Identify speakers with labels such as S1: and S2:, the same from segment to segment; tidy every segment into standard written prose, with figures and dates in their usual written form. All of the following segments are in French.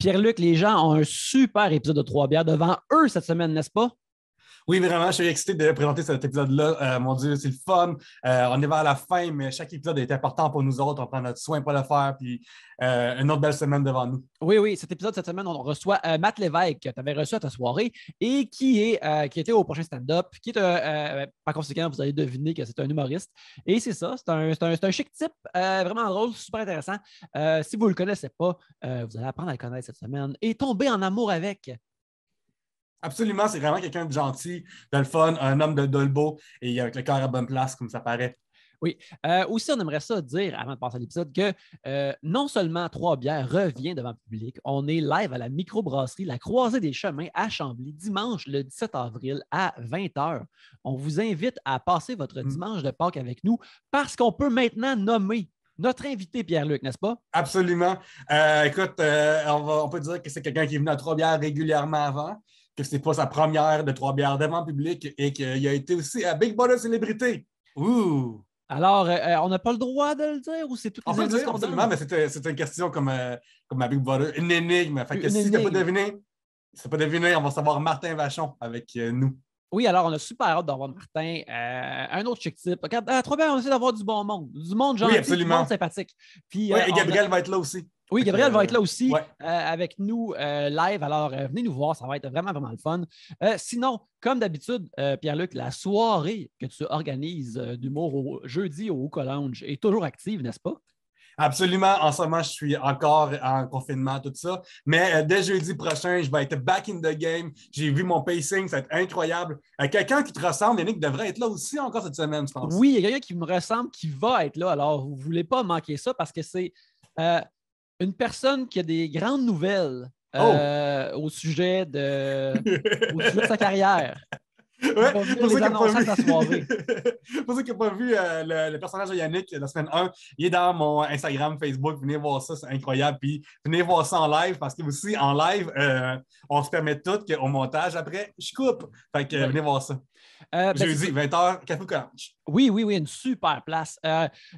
S1: Pierre-Luc, les gens ont un super épisode de Trois bières devant eux cette semaine, n'est-ce pas?
S2: Oui, vraiment, je suis excité de présenter cet épisode-là. Mon Dieu, c'est le fun. On est vers la fin, mais chaque épisode est important pour nous autres. On prend notre soin pour le faire, puis une autre belle semaine devant nous.
S1: Oui, cet épisode cette semaine, on reçoit Matt Lévesque, que tu avais reçu à ta soirée et qui était au prochain stand-up, qui est par conséquent, vous allez deviner que c'est un humoriste. Et c'est ça, c'est un chic type, vraiment drôle, super intéressant. Si vous ne le connaissez pas, vous allez apprendre à le connaître cette semaine et tomber en amour avec.
S2: Absolument, c'est vraiment quelqu'un de gentil, de le fun, un homme de Dolbeau et avec le cœur à bonne place, comme ça paraît.
S1: Oui. Aussi, on aimerait ça dire, avant de passer à l'épisode, que non seulement Trois Bières revient devant le public, on est live à la microbrasserie La Croisée des Chemins à Chambly, dimanche le 17 avril à 20h. On vous invite à passer votre dimanche de Pâques avec nous parce qu'on peut maintenant nommer notre invité Pierre-Luc, n'est-ce pas?
S2: Absolument. Écoute, on peut dire que c'est quelqu'un qui est venu à Trois-Bières régulièrement avant, que c'est pas sa première de Trois-Bières devant le public et qu'il a été aussi à Big Brother Célébrité. Ouh!
S1: Alors, on n'a pas le droit de le dire ou c'est toutes les indices qu'on
S2: absolument, mais c'était une question comme à Big Brother, une énigme. Fait que si tu n'as pas deviné, on va savoir Martin Vachon avec nous.
S1: Oui, alors on a super hâte d'avoir Martin, un autre chic type. À Trois-Bières, on essaie d'avoir du bon monde, du monde gentil, du monde sympathique. Puis,
S2: et Gabriel va être là aussi.
S1: Oui, Gabriel va être là aussi avec nous live. Alors, venez nous voir, ça va être vraiment, vraiment le fun. Sinon, comme d'habitude, Pierre-Luc, la soirée que tu organises d'humour au jeudi au Hookah Lounge est toujours active, n'est-ce pas?
S2: Absolument. En ce moment, je suis encore en confinement, tout ça. Mais dès jeudi prochain, je vais être back in the game. J'ai vu mon pacing, ça va être incroyable. Quelqu'un qui te ressemble, Yannick, devrait être là aussi encore cette semaine, je pense.
S1: Oui, il y a quelqu'un qui me ressemble qui va être là. Alors, vous ne voulez pas manquer ça parce que c'est une personne qui a des grandes nouvelles au sujet de sa carrière.
S2: Ouais, pour ceux qui n'ont pas vu le personnage de Yannick la semaine 1, il est dans mon Instagram, Facebook. Venez voir ça, c'est incroyable. Puis venez voir ça en live parce que aussi en live, on se permet tout qu'au montage, après, je coupe. Fait que venez voir ça. Jeudi, 20h, Café Collage.
S1: Oui, une super place.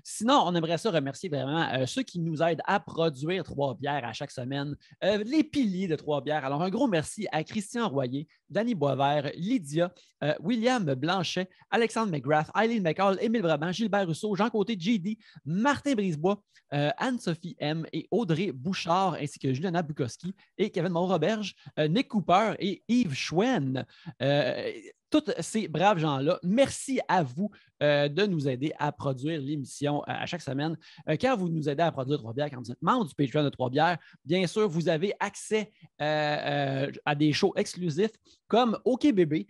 S1: Sinon, on aimerait ça remercier vraiment ceux qui nous aident à produire Trois Bières à chaque semaine, les piliers de Trois Bières. Alors, un gros merci à Christian Royer, Danny Boisvert, Lydia, William Blanchet, Alexandre McGrath, Eileen McCall, Émile Brabant, Gilbert Rousseau, Jean Côté, JD, Martin Brisebois, Anne-Sophie M et Audrey Bouchard, ainsi que Juliana Bukowski et Kevin Moreau-Roberge, Nick Cooper et Yves Chouen. Tous ces braves gens-là, merci à vous de nous aider à produire l'émission à chaque semaine. Quand vous nous aidez à produire Trois Bières, quand vous êtes membre du Patreon de Trois Bières, bien sûr, vous avez accès à des shows exclusifs comme OK Bébé,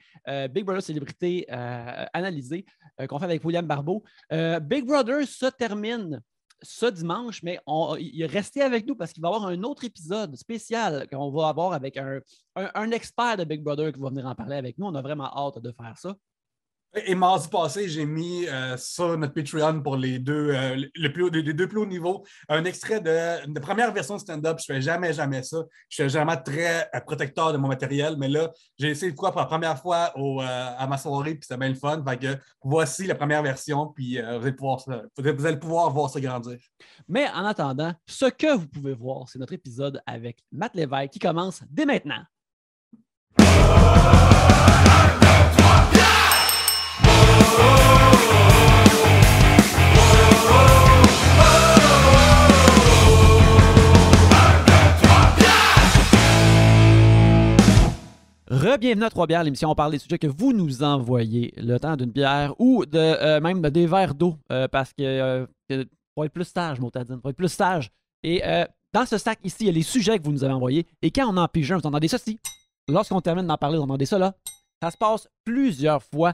S1: Big Brother Célébrité analysée, qu'on fait avec William Barbeau. Big Brother se termine ce dimanche, mais restez avec nous parce qu'il va y avoir un autre épisode spécial qu'on va avoir avec un expert de Big Brother qui va venir en parler avec nous. On a vraiment hâte de faire ça.
S2: Et mardi passé, j'ai mis sur notre Patreon pour les deux plus hauts niveaux un extrait de première version de stand-up. Je ne fais jamais ça. Je suis jamais très protecteur de mon matériel, mais là, j'ai essayé de quoi pour la première fois à ma soirée, puis c'était bien le fun. Fait que voici la première version, puis vous allez pouvoir voir ça grandir.
S1: Mais en attendant, ce que vous pouvez voir, c'est notre épisode avec Matt Lévesque qui commence dès maintenant. Re-bienvenue à Trois Bières, l'émission où on parle des sujets que vous nous envoyez, le temps d'une bière ou même des verres d'eau, parce que pour être plus sage, Motadine, pour être plus sage. Et dans ce sac ici, il y a les sujets que vous nous avez envoyés. Et quand on en pige un, vous entendez ça ici. Lorsqu'on termine d'en parler, vous entendez ça là. Ça se passe plusieurs fois.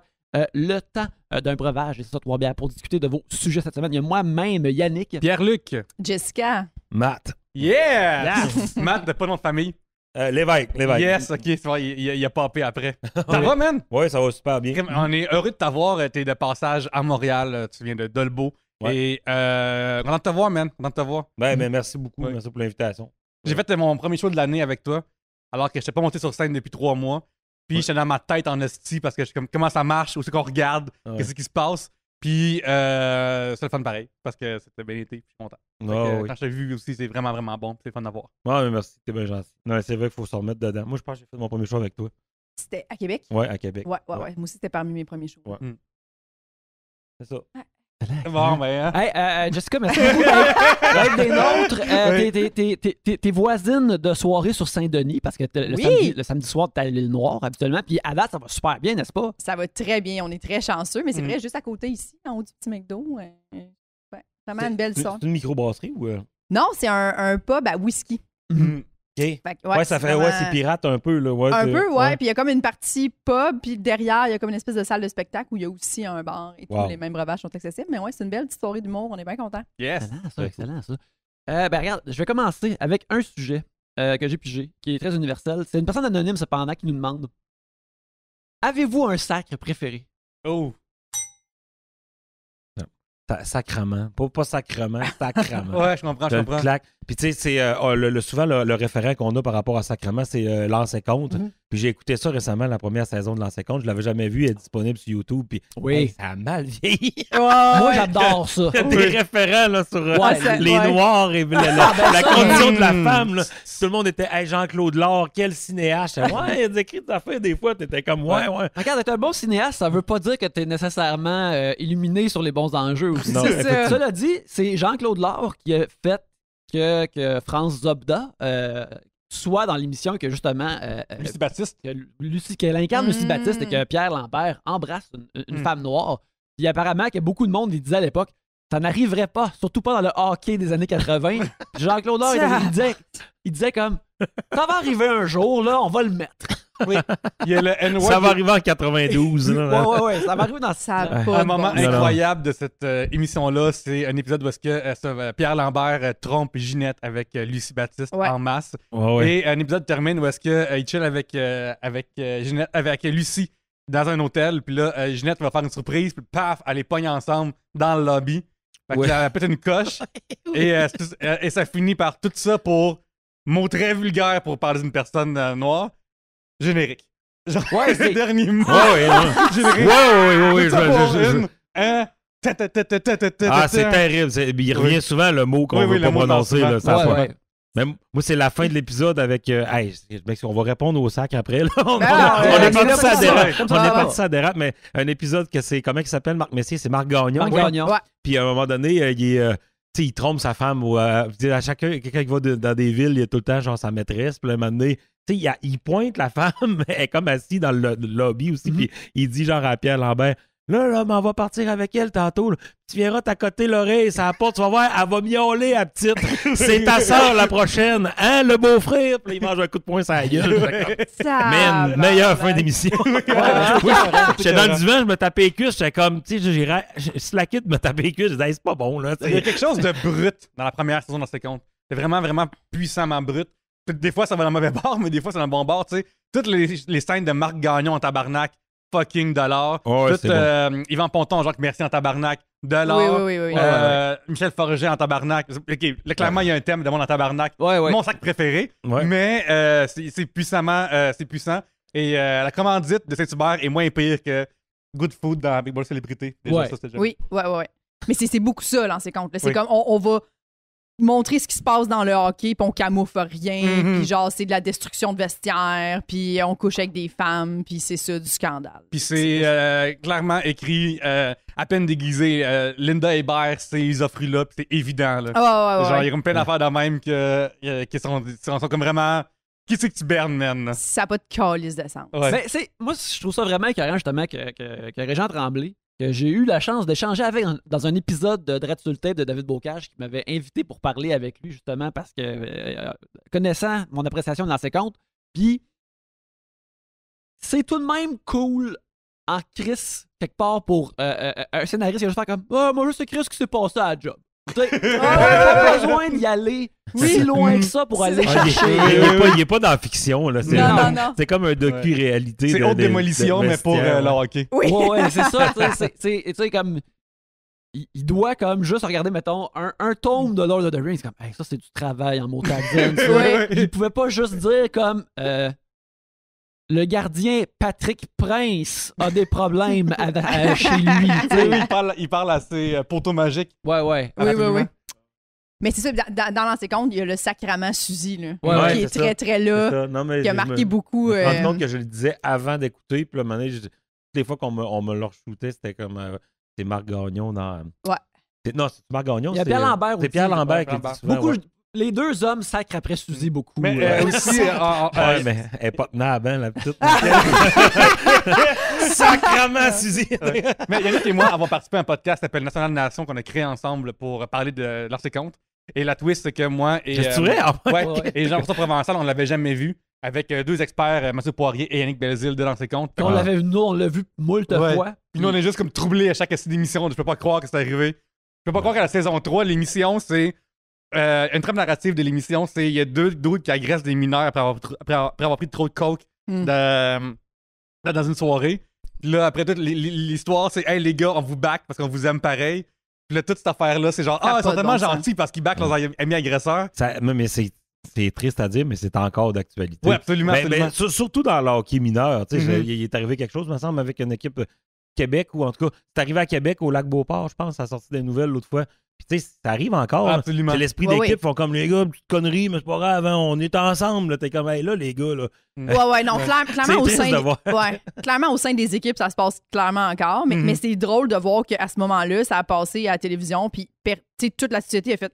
S1: Le temps d'un breuvage, et c'est ça, Trois Bières, pour discuter de vos sujets cette semaine. Il y a moi-même, Yannick,
S3: Pierre-Luc,
S4: Jessica,
S3: Matt.
S1: Yeah!
S3: Matt, de pas nom de famille.
S5: L'évêque.
S3: Yes, ok, il a popé après. Ça va, man?
S5: Oui, ça va super bien.
S3: On est heureux de t'avoir. T'es de passage à Montréal. Tu viens de Dolbeau. Ouais. Et content de te voir, man. Content de te voir.
S5: Ben, merci beaucoup.
S3: Ouais.
S5: Merci pour l'invitation.
S3: J'ai fait mon premier show de l'année avec toi, alors que je n'étais pas monté sur scène depuis 3 mois. Puis j'étais dans ma tête en esti parce que je suis comme comment ça marche, où c'est qu'on regarde, qu'est-ce qui se passe. Puis, c'est le fun pareil, parce que c'était bien été, puis je suis content.
S5: Oh, oui.
S3: Quand je t'ai vu aussi, c'est vraiment, vraiment bon, puis c'est fun à voir.
S5: Ouais, mais merci, t'es bien gentil. Non, c'est vrai qu'il faut se remettre dedans. Moi, je pense que j'ai fait mon premier show avec toi.
S4: C'était à Québec?
S5: Ouais, à Québec.
S4: Ouais. Moi aussi, c'était parmi mes premiers shows.
S5: Ouais. C'est ça.
S3: Bon, ben, hein.
S1: Hey, Jessica, merci beaucoup d'être des nôtres. T'es voisine de soirée sur Saint-Denis parce que le samedi soir, t'es à l'île Noire habituellement. Puis à date, ça va super bien, n'est-ce pas?
S4: Ça va très bien. On est très chanceux, mais c'est vrai, juste à côté ici, en haut du petit McDo. Vraiment une belle sorte.
S5: C'est une microbrasserie ou.
S4: Non, c'est un pub à whisky.
S5: OK.
S4: Fait que,
S5: Ouais, ça fait.
S4: vraiment-
S5: Ouais, c'est pirate un peu, là. Ouais,
S4: Un
S5: c'est-
S4: peu, ouais. Puis il y a comme une partie pub, puis derrière, il y a comme une espèce de salle de spectacle où il y a aussi un bar et tout.
S5: Wow.
S4: Les mêmes breuvages sont accessibles. Mais ouais, c'est une belle petite soirée d'humour. On est bien contents.
S3: Yes!
S1: Excellent, ça. Ben regarde, je vais commencer avec un sujet que j'ai pigé, qui est très universel. C'est une personne anonyme, cependant, qui nous demande avez-vous un sacre préféré?
S3: Oh!
S5: Sacrement. Pas sacrement, sacrement.
S3: Ouais, je comprends, je
S5: Le
S3: comprends.
S5: claque. Puis tu sais, c'est souvent le référent qu'on a par rapport à Sacrement, c'est L'ancien compte. Puis j'ai écouté ça récemment, la première saison de L'ancien compte. Je l'avais jamais vu, elle est disponible sur YouTube. Puis
S1: Oui.
S5: hey, ça a mal vieilli.
S1: Moi, j'adore ça.
S5: Il y a des référents là, sur les
S4: ouais.
S5: Noirs et la
S1: ça,
S5: condition de la femme. Là. Tout le monde était hey, Jean-Claude Laure, quel cinéaste. Ouais, il a écrit des affaires des fois, t'étais comme ouais.
S1: Regarde, être un bon cinéaste, ça veut pas dire que t'es nécessairement illuminé sur les bons enjeux aussi.
S5: Non,
S4: C'est ça.
S1: Cela dit, c'est Jean-Claude Laure qui a fait que France Zobda soit dans l'émission que justement
S3: Lucie Baptiste.
S1: qu'elle incarne Lucie Baptiste et que Pierre Lambert embrasse une femme noire. Puis apparemment que beaucoup de monde lui disait à l'époque ça n'arriverait pas, surtout pas dans le hockey des années 80. Puis Jean-Claude Laure, il disait comme ça va arriver un jour, là, on va le mettre.
S3: Oui. Il y a le N-word.
S5: Ça va arriver en 92. Là.
S1: Ouais, ça va arriver dans
S4: Ça a
S1: ça.
S4: pas
S3: Un
S4: de
S3: moment
S4: bon sens.
S3: incroyable de cette émission-là, c'est un épisode où est-ce que Pierre Lambert trompe Ginette avec Lucie Baptiste
S4: Ouais.
S3: en masse.
S5: Ouais.
S3: Et un épisode termine où est-ce que il chill avec Ginette, avec Lucie dans un hôtel. Puis là, Ginette va faire une surprise. Puis paf, elle les pogne ensemble dans le lobby. Fait que là, elle pète une coche. Et ça finit par tout ça pour mot très vulgaire pour parler d'une personne noire. Générique. Genre,
S1: Ouais,
S3: c'est le dernier mot.
S5: Ouais.
S3: Générique.
S5: Ouais.
S3: Tout ça pour une, hein,
S5: Ah, c'est terrible. Il revient souvent le mot qu'on
S3: Oui,
S5: veut
S3: le
S5: pas
S3: mot
S5: prononcer.
S3: dans
S5: Là,
S3: ce
S5: ça a
S1: Ouais,
S5: pas-
S1: ouais.
S5: Mais moi, c'est la fin de l'épisode avec. Hey, on va répondre au sac après. Là. On
S4: ouais,
S5: est parti
S4: là,
S5: ça
S4: pour
S5: dérape.
S4: ça.
S5: On est
S4: Ouais,
S5: parti
S4: ouais.
S5: ça dérape, mais un épisode que c'est. Comment il s'appelle, Marc Messier? C'est Marc Gagnon.
S1: Marc Gagnon.
S4: Ouais.
S5: Puis à un moment donné, il trompe sa femme. Ou, à quelqu'un qui va dans des villes, il y a tout le temps genre sa maîtresse. Puis à un moment donné, il pointe la femme, elle est comme assise dans le lobby aussi. Puis il dit genre à Pierre Lambert. Là, mais on va partir avec elle tantôt. Là. Tu viendras t'accoter l'oreille, ça porte, tu vas voir, elle va miauler, la petite. C'est ta soeur la prochaine. Hein, le beau-frère? Puis il mange un coup de poing sur la gueule. Man, meilleure fin d'émission. J'étais dans le divan, je me tapais les cuisses, j'étais comme, tu sais, j'ai slacké de me taper les cuisses, je disais, c'est pas bon, là.
S3: Il y a quelque chose de brut dans la première saison dans ce compte. C'est vraiment, vraiment puissamment brut. Des fois, ça va dans le mauvais bord, mais des fois, c'est dans le bon bord, tu sais. Toutes les scènes de Marc Gagnon en tabarnak, fucking $.
S5: Ouais,
S3: Tout, Yvan Ponton, Jacques Merci en tabarnak, $.
S4: Oui.
S3: Michel Forger en tabarnak. OK, là, clairement, il y a un thème de monde en tabarnak.
S1: Ouais.
S3: Mon sac préféré.
S5: Ouais.
S3: Mais c'est puissamment, c'est puissant. Et la commandite de Saint-Hubert est moins pire que Good Food dans Big Brother Célébrité. Déjà,
S1: Ouais.
S3: ça, c'était déjà
S4: Oui. Mais c'est beaucoup ça, là, ces comptes. C'est
S3: Oui.
S4: comme, on va montrer ce qui se passe dans le hockey, puis on camoufle rien,
S3: Mhm.
S4: puis genre, c'est de la destruction de vestiaires, puis on couche avec des femmes, puis c'est ça, du scandale.
S3: Puis c'est clairement écrit, à peine déguisé, Linda Hébert, ces offres-là, puis c'est évident. Là. Genre, il y a comme plein d'affaires de même qui sont comme vraiment. Qui c'est que tu bernes, man?
S4: Ça n'a pas de calice de sens.
S3: Ouais.
S1: Ben, moi, je trouve ça vraiment écœurant, justement, que Régent Tremblay, que j'ai eu la chance d'échanger avec dans un épisode de Dread sur le tape de David Bocage, qui m'avait invité pour parler avec lui, justement, parce que, connaissant mon appréciation de l'ancien compte, puis c'est tout de même cool en Chris, quelque part, pour un scénariste qui va juste faire comme « Ah, moi, je sais Chris ce qui s'est passé à la job. » Tu sais, pas besoin d'y aller si loin que ça pour aller chercher.
S5: Il est pas dans la fiction. Là.
S4: Non.
S5: C'est comme un docu-réalité.
S3: C'est haute démolition, mais pour le hockey.
S4: Oui.
S1: Ouais, c'est ça. Tu sais, comme. Il doit comme juste regarder, mettons, un tome de Lord of the Rings. Comme, hey, ça, c'est du travail en motadine.
S4: Ouais.
S1: Il pouvait pas juste dire comme. le gardien Patrick Prince a des problèmes chez lui. tu sais.
S3: Il parle à ses poteaux magiques.
S1: Ouais.
S4: Oui. Mais c'est ça, dans l'ancien compte, il y a le sacrament Suzy, là,
S1: Ouais,
S4: qui est
S5: c'est
S4: très,
S5: ça.
S4: très là,
S5: Ça. Non, mais
S4: qui a marqué beaucoup.
S5: Je me rends compte que je le disais avant d'écouter, puis là, à un moment donné, toutes les fois qu'on me le shootait, c'était comme c'est Marc Gagnon dans.
S4: Ouais.
S5: Non, c'est Marc Gagnon.
S1: Il y a Pierre Lambert aussi.
S5: C'est Pierre Lambert qui
S3: Pierre
S5: dit
S3: Lambert.
S5: souvent,
S1: Beaucoup,
S5: ouais.
S1: les deux hommes sacrent après Suzy beaucoup.
S3: Mais aussi,
S5: Ouais, mais elle est pas tenable, hein, la petite. Sacrement, Suzy!
S3: mais Yannick et moi avons participé à un podcast qui s'appelle National Nation qu'on a créé ensemble pour parler de l'ancien compte. Et la twist, c'est que moi et.
S5: C'est vrai?
S3: Ouais,
S1: Ouais.
S3: et Jean-François Provençal, on l'avait jamais vu. Avec deux experts, M. Poirier et Yannick Belzile de l'ancien compte.
S1: On l'avait vu, nous, on l'a vu moult
S3: Ouais.
S1: fois.
S3: Puis nous, on est juste comme troublés à chaque émission. Je peux pas croire que c'est arrivé. Je peux pas croire qu'à la saison 3, l'émission, c'est. Une trame narrative de l'émission, c'est il y a deux dudes qui agressent des mineurs après avoir pris trop de coke dans une soirée. Puis là, après toute l'histoire, c'est hey les gars, on vous back parce qu'on vous aime pareil. Puis là, toute cette affaire-là, c'est genre ils sont tellement gentils parce qu'ils back leurs amis agresseurs.
S5: Mais c'est triste à dire, mais c'est encore d'actualité.
S3: Oui, absolument.
S5: Mais surtout dans le hockey mineur. Tu sais,
S3: Mhm.
S5: il est arrivé quelque chose, me semble, avec une équipe Québec, ou en tout cas, c'est arrivé à Québec, au Lac-Beauport, je pense, ça a sorti des nouvelles l'autre fois. Puis tu sais, ça arrive encore.
S3: Absolument.
S5: C'est l'esprit
S4: Ouais,
S5: d'équipe,
S4: oui.
S5: font comme les gars, petite connerie, mais c'est pas grave, hein, on est ensemble. T'es comme, hey, là, les gars, là.
S4: Ouais, non, clairement,
S5: C'est triste de voir.
S4: clairement, au sein des équipes, ça se passe clairement encore. Mais c'est drôle de voir qu'à ce moment-là, ça a passé à la télévision, puis toute la société a fait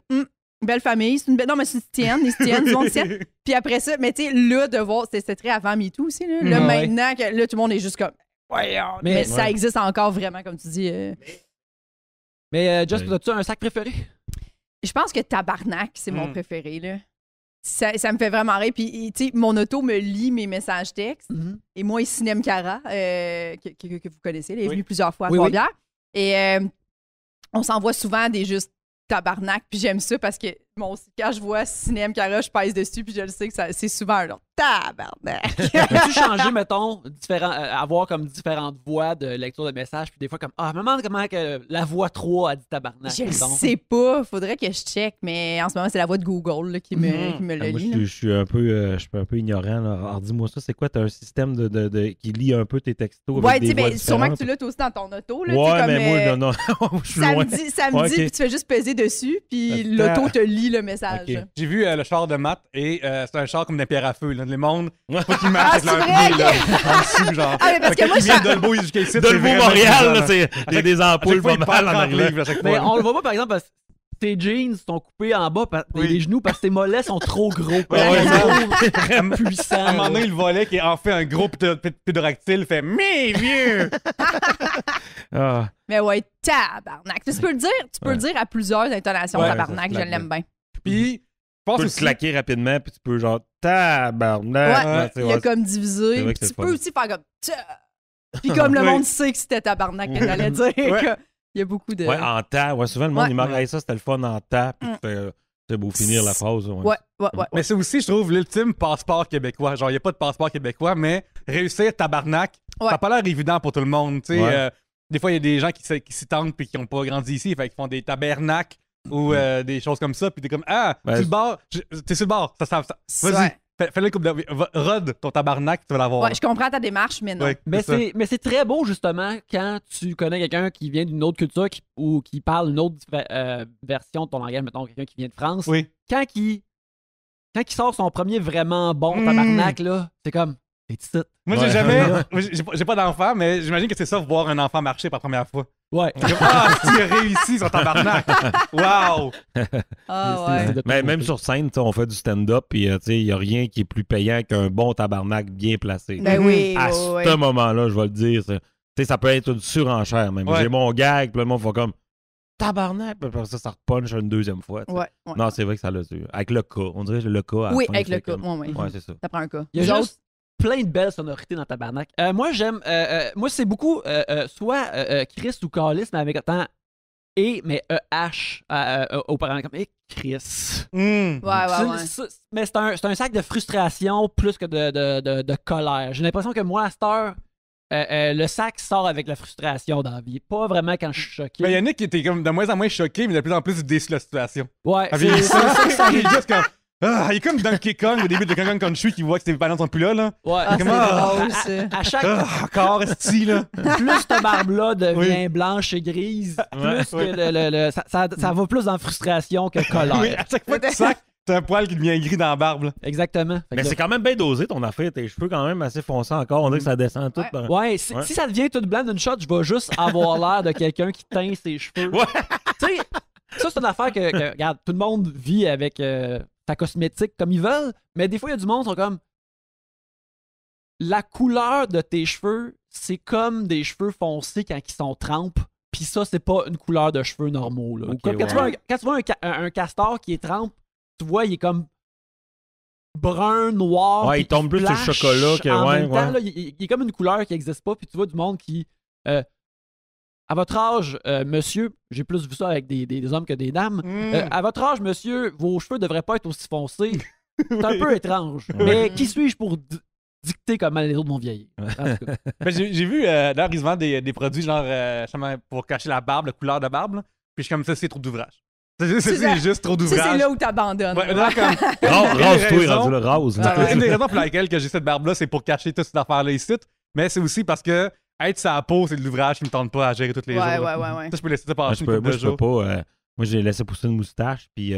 S4: belle famille, c'est une belle. Non, mais ils se tiennent, du monde se tienne. Puis après ça, mais tu sais, là, de voir, c'était très avant MeToo aussi. Là, là
S1: Ouais.
S4: maintenant, que, là, tout le monde est juste comme. Mais ça existe encore vraiment, comme tu dis.
S1: Mais Just,
S5: Oui.
S1: as-tu un sac préféré?
S4: Je pense que Tabarnak, c'est mon préféré. Là. Ça me fait vraiment rire. Puis, tu sais, mon auto me lit mes messages textes. Et moi et Sinem Cara, que vous connaissez, elle est venue plusieurs fois à
S1: Oui, oui.
S4: Trois-Bières. Et on s'envoie souvent des juste Tabarnak. Puis j'aime ça parce que quand je vois Sinem Cara, je pèse dessus. Puis je le sais que c'est souvent un genre Tabarnak.
S1: Peux-tu changer, mettons, avoir comme différentes voix de lecture de messages, puis des fois comme je me demande comment que la voix 3 a dit tabarnak.
S4: Je le
S1: mettons.
S4: sais pas. Faudrait que je check. Mais en ce moment, c'est la voix de Google là, qui me le
S5: Moi,
S4: lit. là.
S5: je suis un peu ignorant. Là. Alors, dis-moi ça, c'est quoi? T'as un système qui lit un peu tes textos
S4: Ouais,
S5: avec
S4: tu sais,
S5: des voix
S4: ben, sûrement que
S5: différentes?
S4: tu l'as toi aussi dans ton auto. Là, tu sais,
S5: Ouais,
S4: comme,
S5: mais moi, non. Je suis
S4: ça
S5: loin.
S4: me dit,
S5: Ouais, ok.
S4: puis tu fais juste peser dessus, puis
S5: Attends.
S4: l'auto te lit le message.
S5: Ok.
S3: J'ai vu le char de Matt et c'est un char comme des pierres à feu. Là. Les mondes, faut qu'ils
S4: Ah,
S3: marchent avec
S4: c'est
S3: leur
S4: vrai,
S3: pied là, en dessous, genre.
S4: Ah, mais parce
S3: Fait
S4: que moi,
S3: quand ils viennent
S4: je-
S3: d'Olbeau jusqu'à ici,
S5: De
S3: vraiment
S5: Montréal,
S3: bizarre,
S5: là, c'est j'ai des ampoules pas mal en arrivant.
S1: Mais on le voit pas, par exemple, parce que tes jeans sont coupés en bas, les genoux, parce que tes mollets sont trop gros. Puissant.
S3: À un moment donné, le volet qui est en fait un gros pédoractyle fait « Mais vieux!
S5: Ah,
S4: Mais ouais, tabarnak. Tu peux le dire à plusieurs intonations,
S3: Ouais,
S4: tabarnak,
S5: ça
S4: je
S5: se
S4: l'aime bien. »
S3: Puis, je
S5: tu
S3: pense
S5: peux le
S3: aussi...
S5: claquer rapidement, puis tu peux genre tabarnak.
S4: Ouais,
S5: c'est
S4: il y a
S5: vrai.
S4: comme
S5: c'est
S4: divisé.
S5: vrai
S4: Puis
S5: que c'est
S4: tu
S5: le
S4: peux
S5: fun.
S4: aussi faire comme Puis comme le
S3: Oui.
S4: monde sait que c'était tabarnak que t'allais dire.
S3: Ouais.
S4: Il y a beaucoup de.
S5: Ouais, en temps. Ouais, souvent, le monde,
S4: Ouais.
S5: il marque hey, ça, c'était le fun en temps, puis tu fais, c'est beau finir la phrase.
S4: Ouais.
S3: Mais c'est aussi, je trouve, l'ultime passeport québécois. Genre, il n'y a pas de passeport québécois, mais réussir tabarnak,
S4: Ouais.
S3: ça n'a pas l'air évident pour tout le monde. Tu sais,
S5: Ouais.
S3: des fois, il y a des gens qui s'y tentent puis qui n'ont pas grandi ici, fait qu'ils font des tabernacles ou des choses comme ça, puis t'es comme
S5: Ben,
S3: sur le bord, t'es sur le bord. Vas-y,
S4: Ouais.
S3: fais-le coupe de. Rod ton tabarnak, tu vas l'avoir.
S4: Ouais, je comprends ta démarche, mais non.
S3: Ouais,
S1: Mais
S3: ça.
S1: c'est très beau, justement, quand tu connais quelqu'un qui vient d'une autre culture ou qui parle une autre version de ton langage, mettons, quelqu'un qui vient de France.
S3: Oui.
S1: Quand il sort son premier vraiment bon tabarnak, là, c'est comme, t'es ici.
S3: Moi,
S5: Ouais.
S3: j'ai jamais. Moi, j'ai pas d'enfant, mais j'imagine que c'est ça, voir un enfant marcher pour la première fois.
S1: Ouais.
S3: Comme, tu as réussi son tabarnak. Wow!
S4: Ah ouais.
S5: Mais même sur scène, tu sais, on fait du stand-up, puis il n'y a rien qui est plus payant qu'un bon tabarnak bien placé.
S4: Ben oui.
S5: À
S4: ouais,
S5: ce
S4: ouais.
S5: moment-là, je vais le dire, ça peut être une surenchère même.
S3: Ouais.
S5: J'ai mon gag, puis le monde fait comme tabarnak, puis après ça repunch une deuxième fois. tu sais.
S4: Ouais, ouais.
S5: Non, c'est vrai que ça l'a tué. Avec le cas, on dirait le cas. à la
S4: Oui,
S5: fin,
S4: avec
S5: c'est
S4: le cas.
S5: comme-
S4: Ouais, ouais.
S5: Ouais, c'est ça.
S4: Ça prend un cas.
S1: Il y
S4: Vous
S1: a
S4: autres?
S1: juste plein de belles sonorités dans Tabarnak. Moi, j'aime. Moi, c'est beaucoup soit Chris ou Calis, mais avec autant mais EH aux parents. Comme Chris.
S3: Mm.
S4: Ouais.
S1: Mais c'est un sac de frustration plus que de colère. J'ai l'impression que moi, à cette heure, le sac sort avec la frustration dans la vie. Pas vraiment quand je suis choqué.
S3: Mais Yannick était comme de moins en moins choqué, mais de plus en plus déçu de la situation.
S1: Ouais,
S3: Ah,
S1: c'est
S3: il
S1: ça que ça
S3: il est juste comme Ah, il est comme Donkey Kong au début de Donkey Kong Country qui voit que ses parents sont plus là.
S1: Ouais.
S4: Ah, c'est
S3: Comment-
S4: drôle, ça.
S1: À chaque
S3: Encore, esti, là.
S1: plus cette barbe-là devient
S3: Oui.
S1: blanche et grise,
S5: Ouais.
S1: plus que ça va plus en frustration que colère.
S3: Oui, à chaque fois que tu sacs, t'as un poil qui devient gris dans la barbe. Là.
S1: Exactement. Fait que
S5: Mais
S1: là-
S5: c'est quand même bien dosé ton affaire. Tes cheveux quand même assez foncés encore. On dirait que ça descend tout.
S4: Ouais.
S5: par-
S1: Ouais,
S5: Ouais.
S1: si ça devient tout blanc d'une shot, je vais juste avoir l'air de quelqu'un qui teint ses cheveux.
S5: Ouais.
S1: Tu sais, ça, c'est une affaire que, regarde, tout le monde vit avec sa cosmétique comme ils veulent, mais des fois, il y a du monde qui sont comme. La couleur de tes cheveux, c'est comme des cheveux foncés quand ils sont trempes, puis ça, c'est pas une couleur de cheveux normaux. Là. Ou
S5: Ok,
S1: comme quand,
S5: ouais.
S1: quand tu vois un castor qui est trempe, tu vois, il est comme brun, noir.
S5: Ouais,
S1: puis
S5: il tombe
S1: qui
S5: plus sur le
S1: flash
S5: chocolat que-
S1: en
S5: ouais,
S1: même temps,
S5: ouais.
S1: là, il est comme une couleur qui n'existe pas, puis tu vois du monde qui. À votre âge, monsieur, j'ai plus vu ça avec des hommes que des dames. À votre âge, monsieur, vos cheveux devraient pas être aussi foncés. C'est un peu étrange. Mais qui suis-je pour dicter comment les autres vont vieillir? En tout cas.
S3: Ben, j'ai vu, d'ailleurs, ils se vendent des produits genre justement, pour cacher la barbe, la couleur de barbe. Là. Puis je suis comme ça, c'est trop d'ouvrage. C'est
S4: ça.
S3: juste trop
S4: Ça,
S3: d'ouvrage.
S4: c'est là où t'abandonnes.
S3: Ouais, là, comme...
S5: Rase-toi,
S3: raison.
S5: rendu le rase. là.
S3: Une des raisons pour laquelle que j'ai cette barbe-là, c'est pour cacher toute cette affaire-là ici. Mais c'est aussi parce que être sa peau, c'est de l'ouvrage qui me tente pas à gérer tous les
S4: Ouais,
S3: jours.
S4: ouais,
S3: là.
S4: ouais, ouais.
S3: Ça, je peux laisser ça
S5: Moi,
S3: passer
S5: je
S3: une
S5: peux,
S3: couple
S5: moi,
S3: de
S5: je peux
S3: jours.
S5: pas. Moi, j'ai laissé pousser une moustache. Puis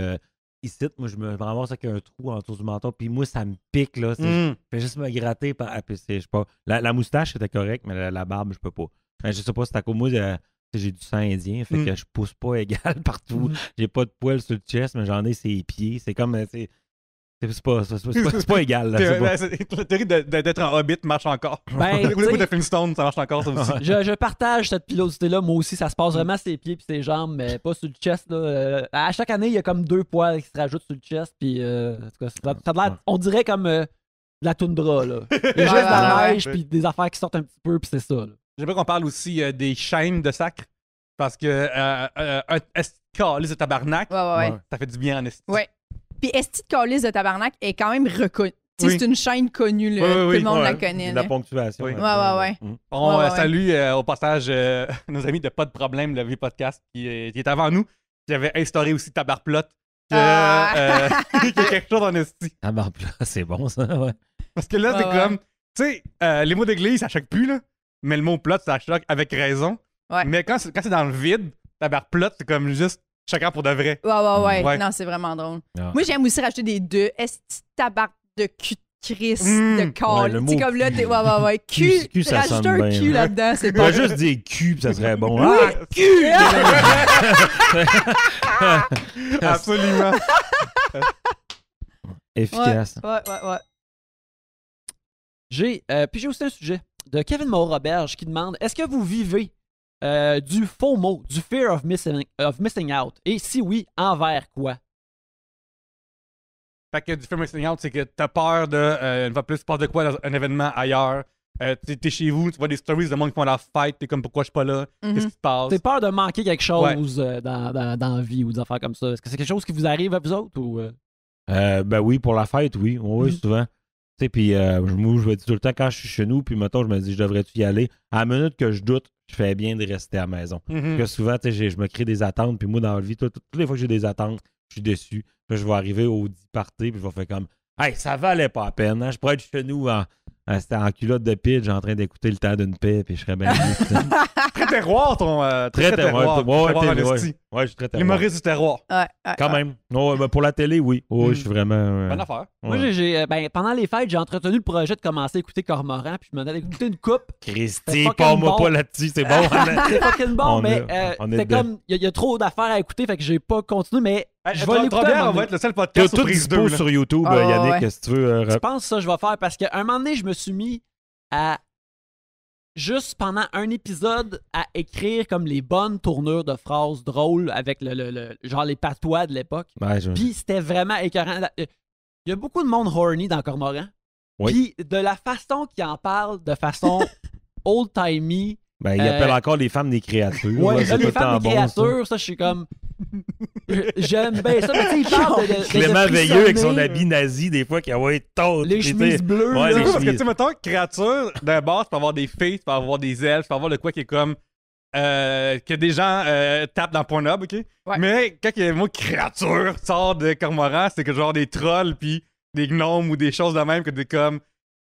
S5: ici, moi, je me ramasse avec un trou autour du menton. Puis moi, ça me pique. Là. Je fais juste me gratter. Puis je sais pas. La moustache, c'était correct, mais la barbe, je peux pas. Je sais pas, c'est à cause de moi. J'ai du sang indien, fait que je pousse pas égal partout. J'ai pas de poils sur le chest, mais j'en ai sur les pieds. C'est comme. C'est pas égal. Là, c'est pas-
S3: La théorie d'être en hobbit marche encore.
S1: Ben,
S3: Ou
S1: tu sais,
S3: de Flintstone, ça marche encore, ça aussi.
S1: je partage cette pilosité-là. Moi aussi, ça se passe vraiment sur les pieds et ses jambes, mais pas sur le chest. Là. À chaque année, il y a comme 2 poils qui se rajoutent sur le chest. Puis, en tout cas, ça a l'air, on dirait comme de la toundra. Là. Il y a juste de la
S4: ouais,
S1: neige puis des affaires qui sortent un petit peu, puis c'est ça. Là.
S3: J'aimerais qu'on parle aussi des chaînes de sacre. Parce que un calice de tabarnak,
S4: Ouais, ouais, ouais.
S3: ça fait du bien en esti.
S4: Ouais. Puis Esti de Calice de Tabarnak est quand même reconnue. Tu sais,
S3: Oui.
S4: c'est une chaîne connue, là.
S3: Oui, oui,
S4: Tout
S3: oui.
S4: le monde la
S5: Ouais,
S4: connaît.
S5: La
S4: là.
S5: ponctuation.
S3: Oui.
S4: Ouais, ouais.
S3: On
S4: Ouais, ouais,
S3: salue au passage nos amis de Pas de problème, le vieux podcast qui est avant nous, qui avait instauré aussi Tabarplotte, qui a quelque chose en esti.
S5: Ah, barbe là, c'est bon, ça. Ouais.
S3: Parce que là,
S4: Ouais,
S3: c'est
S4: ouais.
S3: comme, tu sais, les mots d'église, ça choque plus, là. Mais le mot plot, ça choque avec raison.
S4: Ouais.
S3: Mais quand c'est dans le vide, Tabarplotte, c'est comme juste choquant pour de vrai.
S4: Ouais.
S3: Ouais.
S4: Non, c'est vraiment drôle.
S5: Ah.
S4: Moi, j'aime aussi rajouter des deux. Esti de tabac de cul de Christ,
S3: Mm.
S4: de
S5: Ouais,
S4: calice.
S5: le
S4: Tu sais,
S5: mot
S4: comme là, t'es.
S5: cul.
S4: Ouais. Cul.
S5: Cul, ça
S4: Rajoute
S5: sonne
S4: un
S5: bien,
S4: cul
S5: ouais.
S4: là-dedans, c'est
S5: On
S4: bon.
S5: va juste dire cul, puis ça serait bon.
S4: Oui.
S5: Ah, cul!
S3: Absolument.
S5: Efficace.
S4: Ouais.
S1: Puis j'ai aussi un sujet de Kevin Moreau-Roberge qui demande est-ce que vous vivez du FOMO, du fear of missing out? Et si oui, envers quoi?
S3: Fait que du film Missing Out, c'est que t'as peur de, une fois plus, tu passes de quoi dans un événement ailleurs. T'es chez vous, tu vois des stories de monde qui font la fête, t'es comme pourquoi je suis pas là, qu'est-ce qui se passe?
S1: T'as peur de manquer quelque chose dans la vie ou des affaires comme ça? Est-ce que c'est quelque chose qui vous arrive à vous autres? Ou,
S5: Ben oui, pour la fête, oui. Oui, souvent. Tu sais, puis moi, je me dis tout le temps, quand je suis chez nous, puis mettons, je me dis, je devrais-tu y aller? À la minute que je doute, je fais bien de rester à la maison.
S3: Mhm.
S5: Parce que souvent, tu sais, je me crée des attentes, puis moi, dans la vie, toutes les fois que j'ai des attentes, je suis déçu. Puis là, je vais arriver au 10 party, puis je vais faire comme, hey, ça valait pas la peine. Hein? Je pourrais être chez nous en culotte de pitch, en train d'écouter le temps d'une paix, puis je serais bien mieux.
S3: Très terroir, ton.
S5: Très terroir.
S3: Terroir en
S5: Ouais,
S3: esti.
S5: ouais, je suis très terroir.
S3: L'humoriste du terroir.
S5: Quand même. Non, ben, pour la télé, oui. Oui, je suis vraiment.
S3: Bonne affaire.
S1: Moi, pendant les fêtes, j'ai entretenu le projet de commencer à écouter Cormoran, puis je m'en allais écouter une coupe.
S5: Christy,
S1: C'est fucking
S5: pas-moi
S1: bon.
S5: pas là-dessus, c'est bon.
S1: C'est fucking bon,
S5: On
S1: mais
S5: est
S1: c'était
S5: dedans.
S1: comme, il y a trop d'affaires à écouter, fait que j'ai pas continué, mais je vais
S3: Trop
S1: l'écouter
S3: bien,
S1: un
S3: on
S1: moment
S3: va être
S1: donné.
S3: le seul
S5: T'as
S3: podcast
S5: tout
S3: sur prise 2.
S5: dispo sur YouTube,
S4: Ah,
S5: Yannick,
S4: ouais.
S5: si tu veux.
S1: Je pense que ça, je vais faire parce qu'à un moment donné, je me suis mis à juste pendant un épisode à écrire comme les bonnes tournures de phrases drôles avec genre les patois de l'époque.
S5: Ouais,
S1: Puis c'était vraiment écœurant. Il y a beaucoup de monde horny dans Cormoran.
S5: Oui.
S1: Puis de la façon qu'ils en parlent, de façon old-timey.
S5: Ben, il appelle encore les femmes des créatures.
S1: Ouais,
S5: là,
S1: là,
S5: c'est
S1: les
S5: tout le
S1: femmes
S5: temps
S1: des
S5: bon, ça.
S1: créatures, ça, je suis comme. J'aime bien ça, mais tu sais, il parle de
S5: Clément Veilleux avec son
S1: frissonner,
S5: habit nazi, des fois, qui a ouais, tôt.
S1: les chemises bleues.
S5: Ouais,
S1: là.
S5: les
S3: Parce que, tu
S5: chemises.
S3: sais, mettons, créature, d'un bord, tu peux avoir des fées, tu peux avoir des elfes, tu peux avoir de quoi qui est comme que des gens tapent dans Pornhub, OK?
S4: Ouais.
S3: Mais quand le mot créature sort de Cormoran, c'est que genre des trolls puis des gnomes ou des choses de même que des comme...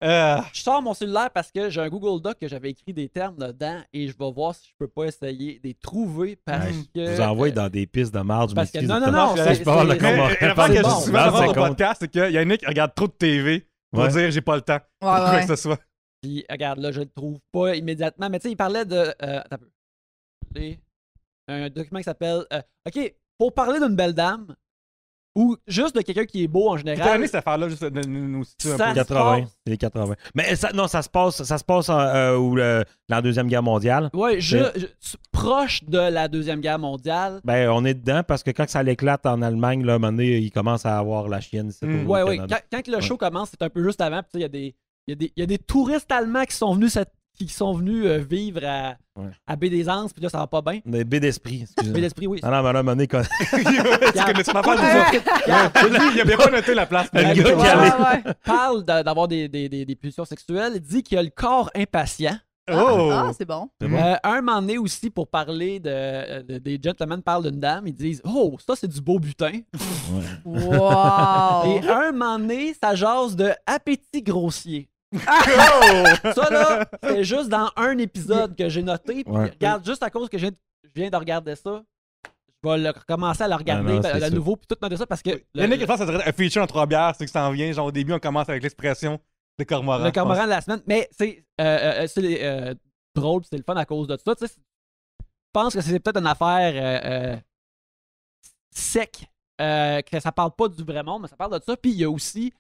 S1: Je sors mon cellulaire parce que j'ai un Google Doc que j'avais écrit des termes dedans et je vais voir si je peux pas essayer de les trouver parce
S5: Ouais,
S1: que...
S5: Je vous envoie dans des pistes de marde. Je
S1: parce que-
S5: m'excuse.
S1: non,
S5: Je
S1: c'est-
S5: parle de
S1: c'est-
S5: Cormoran.
S3: Mais l'affaire que
S1: c'est
S3: je
S1: bon.
S3: dis souvent
S5: Non,
S3: dans
S5: c'est
S3: mon
S5: con.
S3: podcast, c'est qu'il y a Nick qui regarde trop de TV pour
S5: Ouais.
S3: dire j'ai pas le temps.
S4: Ouais,
S3: Quoi
S4: ouais.
S3: que ce soit.
S1: Puis, regarde, là, je le trouve pas immédiatement. Mais tu sais, il parlait de... attends un peu. Un document qui s'appelle... OK, pour parler d'une belle dame ou juste de quelqu'un qui est beau en
S3: Quelle
S1: général...
S3: année cette affaire-là, juste de nous situer un
S1: Ça-
S3: peu?
S5: 80. C'est les 80. Mais ça se passe la Deuxième Guerre mondiale.
S1: Ouais, proche de la Deuxième Guerre mondiale.
S5: Ben, on est dedans parce que quand ça l'éclate en Allemagne, là, à un moment donné, il commence à avoir la chienne. ici, au
S1: Ouais, ouais.
S5: Canada.
S1: Quand le show commence, c'est un peu juste avant. Puis, tu sais, il y a des touristes allemands qui sont venus vivre à Baie des Anses. Puis là, ça va pas bien.
S5: Mais baie d'esprit,
S1: Baie
S5: excusez-moi.
S1: d'esprit, oui.
S5: Ah non, mais là, à un moment donné, quand...
S3: Tu connais-tu ma part de ça? Lui, il a bien pas noté la place.
S5: Le
S3: mais-
S5: gars qui
S4: Ouais,
S5: allait-
S4: ouais.
S1: Parle d'avoir des pulsions sexuelles. Il dit qu'il a le corps impatient.
S3: Oh!
S4: Ah, c'est bon.
S5: C'est bon.
S1: Un moment donné aussi, pour parler des gentlemen parlent d'une dame, ils disent « Oh, ça, c'est du beau butin.
S4: Wow.
S1: Et un moment donné, ça jase de appétit grossier.
S3: Oh!
S1: Ça, là, c'est juste dans un épisode que j'ai noté. Puis,
S5: Ouais.
S1: regarde, juste à cause que je viens de regarder ça, je vais recommencer à le regarder
S5: Ah non, c'est
S1: à
S5: sûr.
S1: nouveau, puis tout noter ça parce que
S3: Yannick, je pense que ça serait un feature en 3 bières, c'est que ça en vient. Genre, au début, on commence avec l'expression de Cormoran.
S1: le cormoran de la semaine. Mais c'est drôle, puis c'est le fun à cause de ça. Tu sais, je pense que c'est peut-être une affaire sec, que ça parle pas du vrai monde, mais ça parle de ça. Puis il y a aussi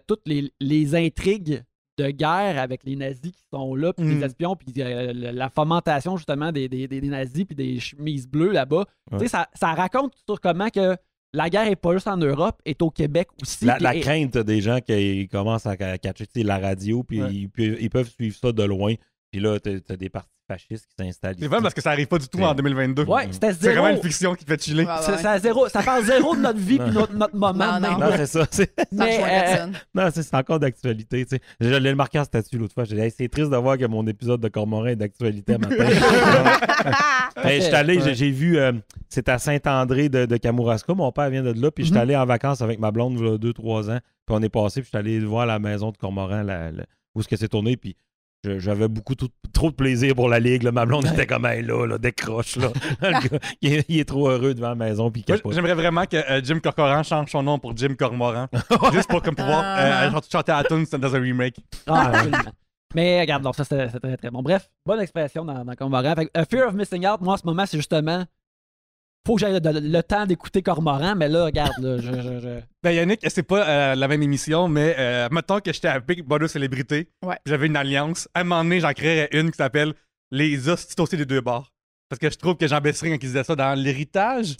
S1: toutes les intrigues de guerre avec les nazis qui sont là, puis les espions, puis la fomentation justement des nazis, puis des chemises bleues là-bas.
S5: Ouais.
S1: Tu sais, ça raconte sur comment que la guerre est pas juste en Europe, est au Québec aussi.
S5: La
S1: puis-
S5: crainte des gens qui commencent à catcher la radio, puis
S1: Ouais.
S5: ils peuvent suivre ça de loin. Puis là, t'as des partis fascistes qui s'installent
S3: C'est
S5: ici.
S3: vrai parce que ça arrive pas du tout en 2022.
S1: Ouais, c'était
S3: C'est
S1: zéro.
S3: vraiment une fiction qui te fait chiller.
S4: Ouais, ouais.
S1: Ça parle zéro de notre vie puis notre moment.
S4: Non, non.
S5: Non, c'est ça.
S4: Ça
S1: Mais,
S4: rejoint personne.
S5: Non, c'est encore d'actualité. Tu sais. Je l'ai marqué en statut l'autre fois. J'ai dit, hey, c'est triste de voir que mon épisode de Cormoran est d'actualité à matin. Hey, j'étais allé, j'ai vu, c'est à Saint-André de Kamouraska. Mon père vient de là. Puis j'étais allé en vacances avec ma blonde il y a 2-3 ans. Puis on est passé. Puis j'étais allé voir la maison de Cormoran, où est-ce que c'est tourné. Puis j'avais beaucoup trop de plaisir pour la ligue. Là. Ma blonde était comme, hey, là, décroche. Là. Le gars, il est trop heureux devant la maison. Puis il
S3: Moi,
S5: capote.
S3: j'aimerais vraiment que Jim Corcoran change son nom pour Jim Cormoran. Juste pour comme pouvoir chanter à tune dans un remake.
S1: Ah, absolument. Mais regarde, donc ça c'est très très bon. Bref, bonne expression dans Cormoran. Fait que, Fear of Missing Out, moi en ce moment, c'est justement faut que j'aie le temps d'écouter Cormoran, mais là, regarde, là,
S3: Ben Yannick, c'est pas la même émission, mais mettons que j'étais à Big Brother Célébrité,
S4: Ouais.
S3: j'avais une alliance. À un moment donné, j'en créerais une qui s'appelle Les hosties toastés des deux bords. Parce que je trouve que Jean Besserin, quand il disait ça dans L'Héritage,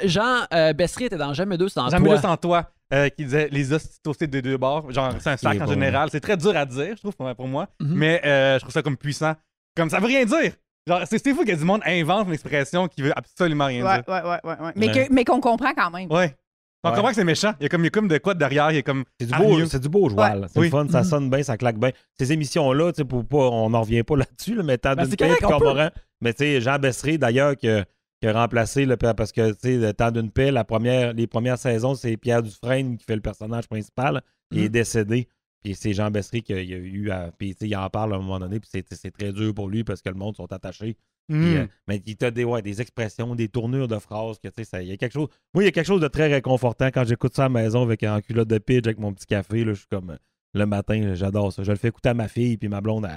S1: Jean Bessery était dans Jamais deux sans
S3: Jean
S1: toi.
S3: Besserin sans toi, qui disait Les hosties toastés des deux bords. Genre, c'est un sac en
S5: bon.
S3: général. C'est très dur à dire, je trouve, pour moi.
S1: Mhm.
S3: Mais je trouve ça comme puissant. Comme ça veut rien dire. Genre, c'est fou que du monde invente une expression qui veut absolument rien
S4: Ouais,
S3: dire.
S4: ouais. Mais,
S5: Ouais.
S4: mais qu'on comprend quand même.
S3: Ouais. On
S5: Ouais.
S3: comprend que c'est méchant. Il y a comme de quoi derrière. Il y a comme.
S5: C'est du
S3: hargneux.
S5: beau, c'est du beau joual. C'est
S3: Oui.
S5: le fun, ça sonne bien, ça claque bien. Ces émissions-là, tu sais, on n'en revient pas là-dessus, là, mais tant
S1: Ben,
S5: d'une
S1: c'est
S5: paix,
S1: correct, on peut.
S5: Cormoran. Mais tu sais, Jean Bessery, d'ailleurs, qui a remplacé, parce que, tu sais, le temps d'une paix, les premières saisons, c'est Pierre Dufresne qui fait le personnage principal. Il est décédé. Puis c'est Jean Bessery qui a eu à. Puis, tu sais, il en parle à un moment donné, puis c'est très dur pour lui parce que le monde sont attachés. Puis, mais il t'a des expressions, des tournures de phrases, que tu sais, il y a quelque chose. Moi, il y a quelque chose de très réconfortant quand j'écoute ça à la maison avec un culotte de pidge avec mon petit café. Là, je suis comme le matin, là, j'adore ça. Je le fais écouter à ma fille, puis ma blonde,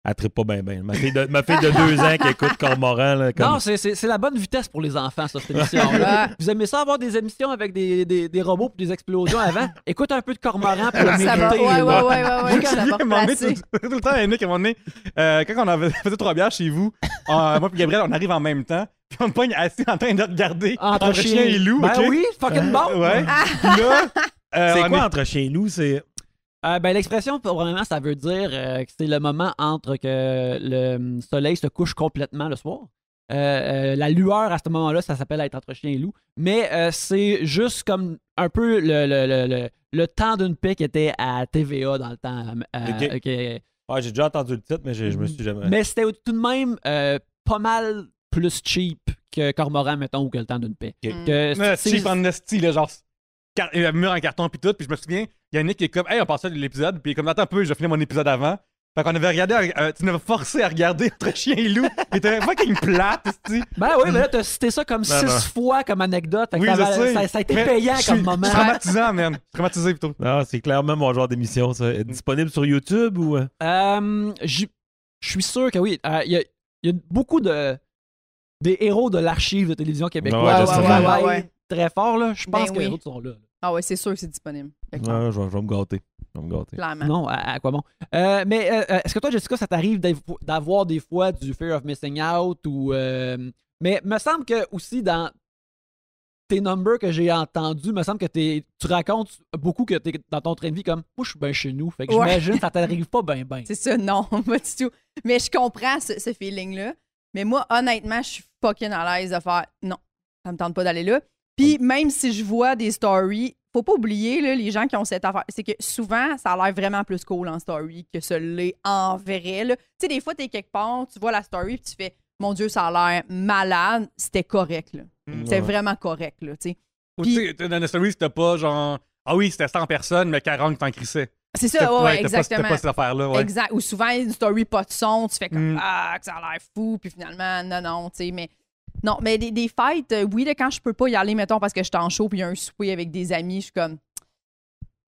S5: elle trippe pas bien. Ma fille de 2 ans qui écoute Cormoran. Là, comme...
S1: Non, c'est la bonne vitesse pour les enfants, ça, cette émission-là. Vous aimez ça avoir des émissions avec des robots et des explosions avant? Écoute un peu de Cormoran pour le
S4: Ça va,
S1: mériter.
S4: ouais,
S1: là.
S4: ouais, ça va
S3: À un moment donné,
S4: replacer.
S3: tout le temps, Yannick, à un moment donné, quand on faisait 3 bières chez vous, moi et Gabriel, on arrive en même temps, puis on te pogne assis en train de regarder
S1: Entre
S3: chien et loup.
S1: Ben
S3: ok?
S1: oui, fucking bon!
S3: Ouais. Puis là,
S5: c'est
S3: on
S5: quoi
S3: est-
S5: entre chien et loup? C'est.
S1: Ben, l'expression, probablement, ça veut dire que c'est le moment entre que le soleil se couche complètement le soir. La lueur, à ce moment-là, ça s'appelle être entre chien et loup. Mais c'est juste comme un peu le temps d'une paix qui était à TVA dans le temps.
S5: Ok.
S1: ok.
S5: Ouais, j'ai déjà entendu le titre, mais je me suis jamais.
S1: Mais c'était tout de même pas mal plus cheap que Cormoran, mettons, ou que Le Temps d'une paix.
S5: Ok.
S3: Cheap en esti, là, genre mur en carton puis tout. Puis je me souviens, Yannick est comme, hey, on passait de l'épisode, puis il est comme, attends un peu, je vais finir mon épisode avant. Fait qu'on avait regardé, tu nous avais forcé à regarder entre chien et loup. Il était fucking plate, esti.
S1: Ben oui, mais là, t'as cité ça comme 6 fois comme anecdote. Fait que
S3: Oui, je sais.
S1: ça a été
S3: Mais
S1: payant comme moment.
S3: Je suis traumatisant, man. Je suis traumatisé plutôt.
S5: Non, c'est clairement mon genre d'émission, ça. Est disponible sur YouTube ou.
S1: Je suis sûr que oui. Il y a beaucoup des héros de l'archive de télévision québécoise.
S4: Ouais.
S1: Très fort, là. Je pense
S4: Ben
S1: que les
S4: oui.
S1: autres sont là.
S4: Ah ouais, c'est sûr que c'est disponible.
S5: Ouais, je vais me gâter.
S4: Clairement.
S1: Non, à quoi bon? Mais est-ce que toi, Jessica, ça t'arrive d'avoir des fois du fear of missing out ou. Mais me semble que aussi dans tes numbers que j'ai entendus, me semble que tu racontes beaucoup que t'es dans ton train de vie comme moi, je suis bien chez nous. Fait que j'imagine que ça t'arrive pas bien.
S4: C'est ça, non, pas du tout. Mais je comprends ce feeling-là. Mais moi, honnêtement, je suis fucking à l'aise de faire non, ça me tente pas d'aller là. Puis même si je vois des stories, faut pas oublier là, les gens qui ont cette affaire. C'est que souvent, ça a l'air vraiment plus cool en story que ce l'est en vrai. Tu sais, des fois, t'es quelque part, tu vois la story, puis tu fais mon Dieu, ça a l'air malade. C'était correct, là. C'était vraiment correct, là, tu sais.
S3: Ou tu sais, dans la story, c'était pas genre, ah oui, c'était 100 personnes, mais 40 qui t'en crissaient.
S4: C'est ça, ouais, exactement.
S3: C'était pas cette affaire-là, ouais.
S4: Exact. Ou souvent, une story pas de son, tu fais comme ah, que ça a l'air fou, puis finalement, non, tu sais, mais. Non, mais des fêtes, oui, là, quand je peux pas y aller, mettons, parce que je suis en show puis il y a un souper avec des amis, je suis comme.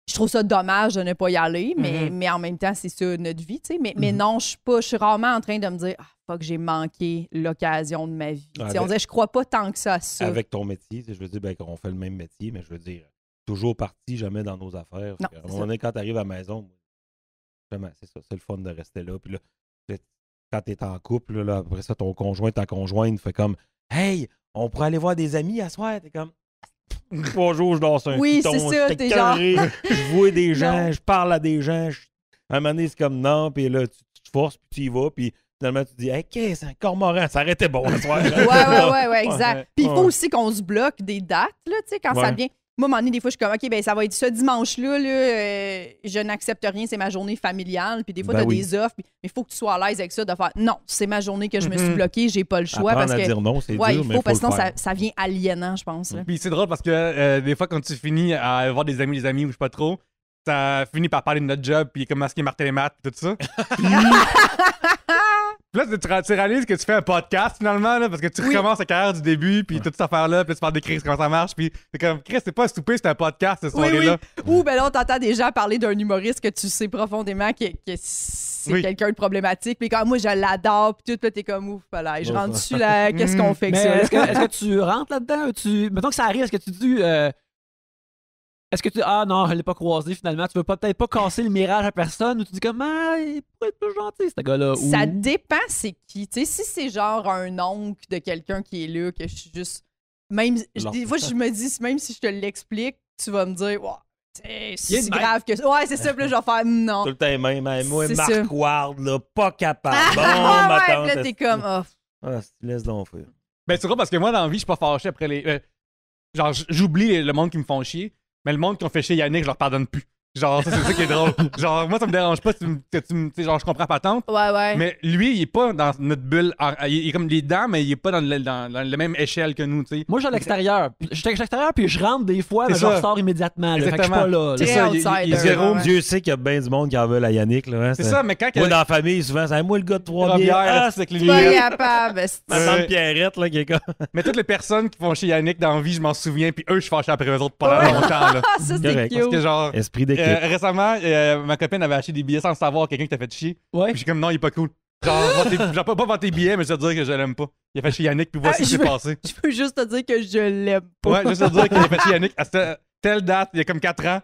S4: Je trouve ça dommage de ne pas y aller, mais en même temps, c'est ça notre vie, tu sais. Mais non, je suis rarement en train de me dire ah, fuck, j'ai manqué l'occasion de ma vie. On dirait, je crois pas tant que ça à ça.
S5: Avec ton métier, je veux dire, ben, on fait le même métier, mais je veux dire, toujours parti, jamais dans nos affaires.
S4: Non,
S5: à un moment donné, quand tu arrives à la maison, vraiment, c'est ça, c'est le fun de rester là. Puis là, quand tu es en couple, là, après ça, ton conjoint, ta conjointe fait comme hey, on pourrait aller voir des amis à soir. T'es comme 3 jours, je dors sur un
S4: oui,
S5: piton,
S4: c'est ça, t'es genre.
S5: Je vois des gens, je parle à des gens. À un moment donné, c'est comme non, puis là, tu te forces, puis tu y vas, puis finalement, tu te dis, hey, qu'est-ce, un cormoran, ça aurait été bon à soir.
S4: ouais, exact. Puis il faut aussi qu'on se bloque des dates, là, tu sais, quand ça devient. Moi, à un moment donné, des fois, je suis comme, OK, ben ça va être ce dimanche-là, je n'accepte rien, c'est ma journée familiale. Puis des fois, tu as des offres, mais il faut que tu sois à l'aise avec ça, de faire, non, c'est ma journée que je me suis bloquée, j'ai pas le choix.
S5: Apprendre
S4: parce que,
S5: à dire non, c'est dur,
S4: il faut, parce que sinon,
S5: le faire.
S4: ça vient aliénant, je pense. Là.
S3: Puis c'est drôle parce que des fois, quand tu finis à voir des amis ou je sais pas trop, ça finit par parler de notre job, puis comment est-ce qu'il est Martin et Matt, puis tout ça. Puis là, tu réalises que tu fais un podcast finalement, là, parce que tu recommences la carrière du début, puis toute cette affaire-là, puis tu parles de Chris, comment ça marche, puis c'est comme, Chris, c'est pas un souper, c'est un podcast, cette soirée-là.
S4: Ou ben là, on t'entend déjà parler d'un humoriste que tu sais profondément que c'est quelqu'un de problématique, puis quand moi, je l'adore, puis tout, puis t'es comme, ouf, voilà, je rentre dessus là, qu'est-ce qu'on fait que ça?
S1: Est-ce que tu rentres là-dedans? Mettons que ça arrive, est-ce que tu dis. Est-ce que tu ah non, je l'ai pas croisé finalement, tu veux peut-être pas casser le mirage à personne ou tu dis comme ah, il pourrait être plus gentil ce gars-là.
S4: Ça dépend c'est qui. Tu sais, si c'est genre un oncle de quelqu'un qui est là, que je suis juste. Même. Des fois, je me dis, même si je te l'explique, tu vas me dire, wow, c'est grave que ça. Ouais, c'est ça, puis là, je vais faire non.
S5: Tout le temps même. Moi,
S4: C'est
S5: Marc
S4: ça.
S5: Ward, là, pas capable. Bon,
S4: ouais,
S5: ma
S4: puis
S5: tante.
S4: là, t'es comme, oh.
S5: Ah, laisse donc faire.
S3: Ben, c'est drôle parce que moi, dans la vie, je suis pas fâché après les. Genre, j'oublie le monde qui me font chier. Mais le monde qui ont fait chier Yannick, je leur pardonne plus. Genre, ça, c'est ça qui est drôle. Genre, moi, ça me dérange pas que tu me. Genre, je comprends pas tant.
S4: Ouais.
S3: Mais lui, il est pas dans notre bulle. Il est comme les dents, mais il est pas dans la même échelle que nous, tu sais.
S1: Moi, je suis à l'extérieur. Je suis à l'extérieur, puis je rentre des fois,
S3: C'est
S1: mais je
S3: ça.
S1: ressors immédiatement. Là. Fait que je suis pas là.
S3: C'est
S4: Très
S3: ça,
S4: outsider,
S3: il est zéro.
S4: ouais.
S5: Dieu sait qu'il y a bien du monde qui en veut à Yannick. Là, hein,
S3: C'est ça, mais quand.
S5: Moi, dans la famille, souvent, c'est moi le gars de 3 bières.
S3: bières, c'est avec les
S4: Pas
S3: lunettes.
S4: capable.
S5: Ma tante Pierrette, là, qui est comme.
S3: Mais toutes les personnes qui font chier Yannick dans la vie, je m'en souviens, puis eux, je suis fâché après eux autres pendant longtemps, là.
S4: Ah, ça, c'est
S5: Correct.
S3: Parce que
S4: cute.
S3: genre.
S5: Esprit d'équipe.
S3: Récemment, ma copine avait acheté des billets sans le savoir, quelqu'un qui t'a fait chier.
S1: Ouais.
S3: Puis je suis comme non, il est pas cool. Genre, pas vendre tes billets, mais je veux dire que je l'aime pas. Il a fait chier Yannick, puis voici ce qui s'est passé.
S4: Je peux juste te dire que je l'aime pas.
S3: Ouais, juste te dire qu'il a fait chier Yannick à telle date, il y a comme 4 ans,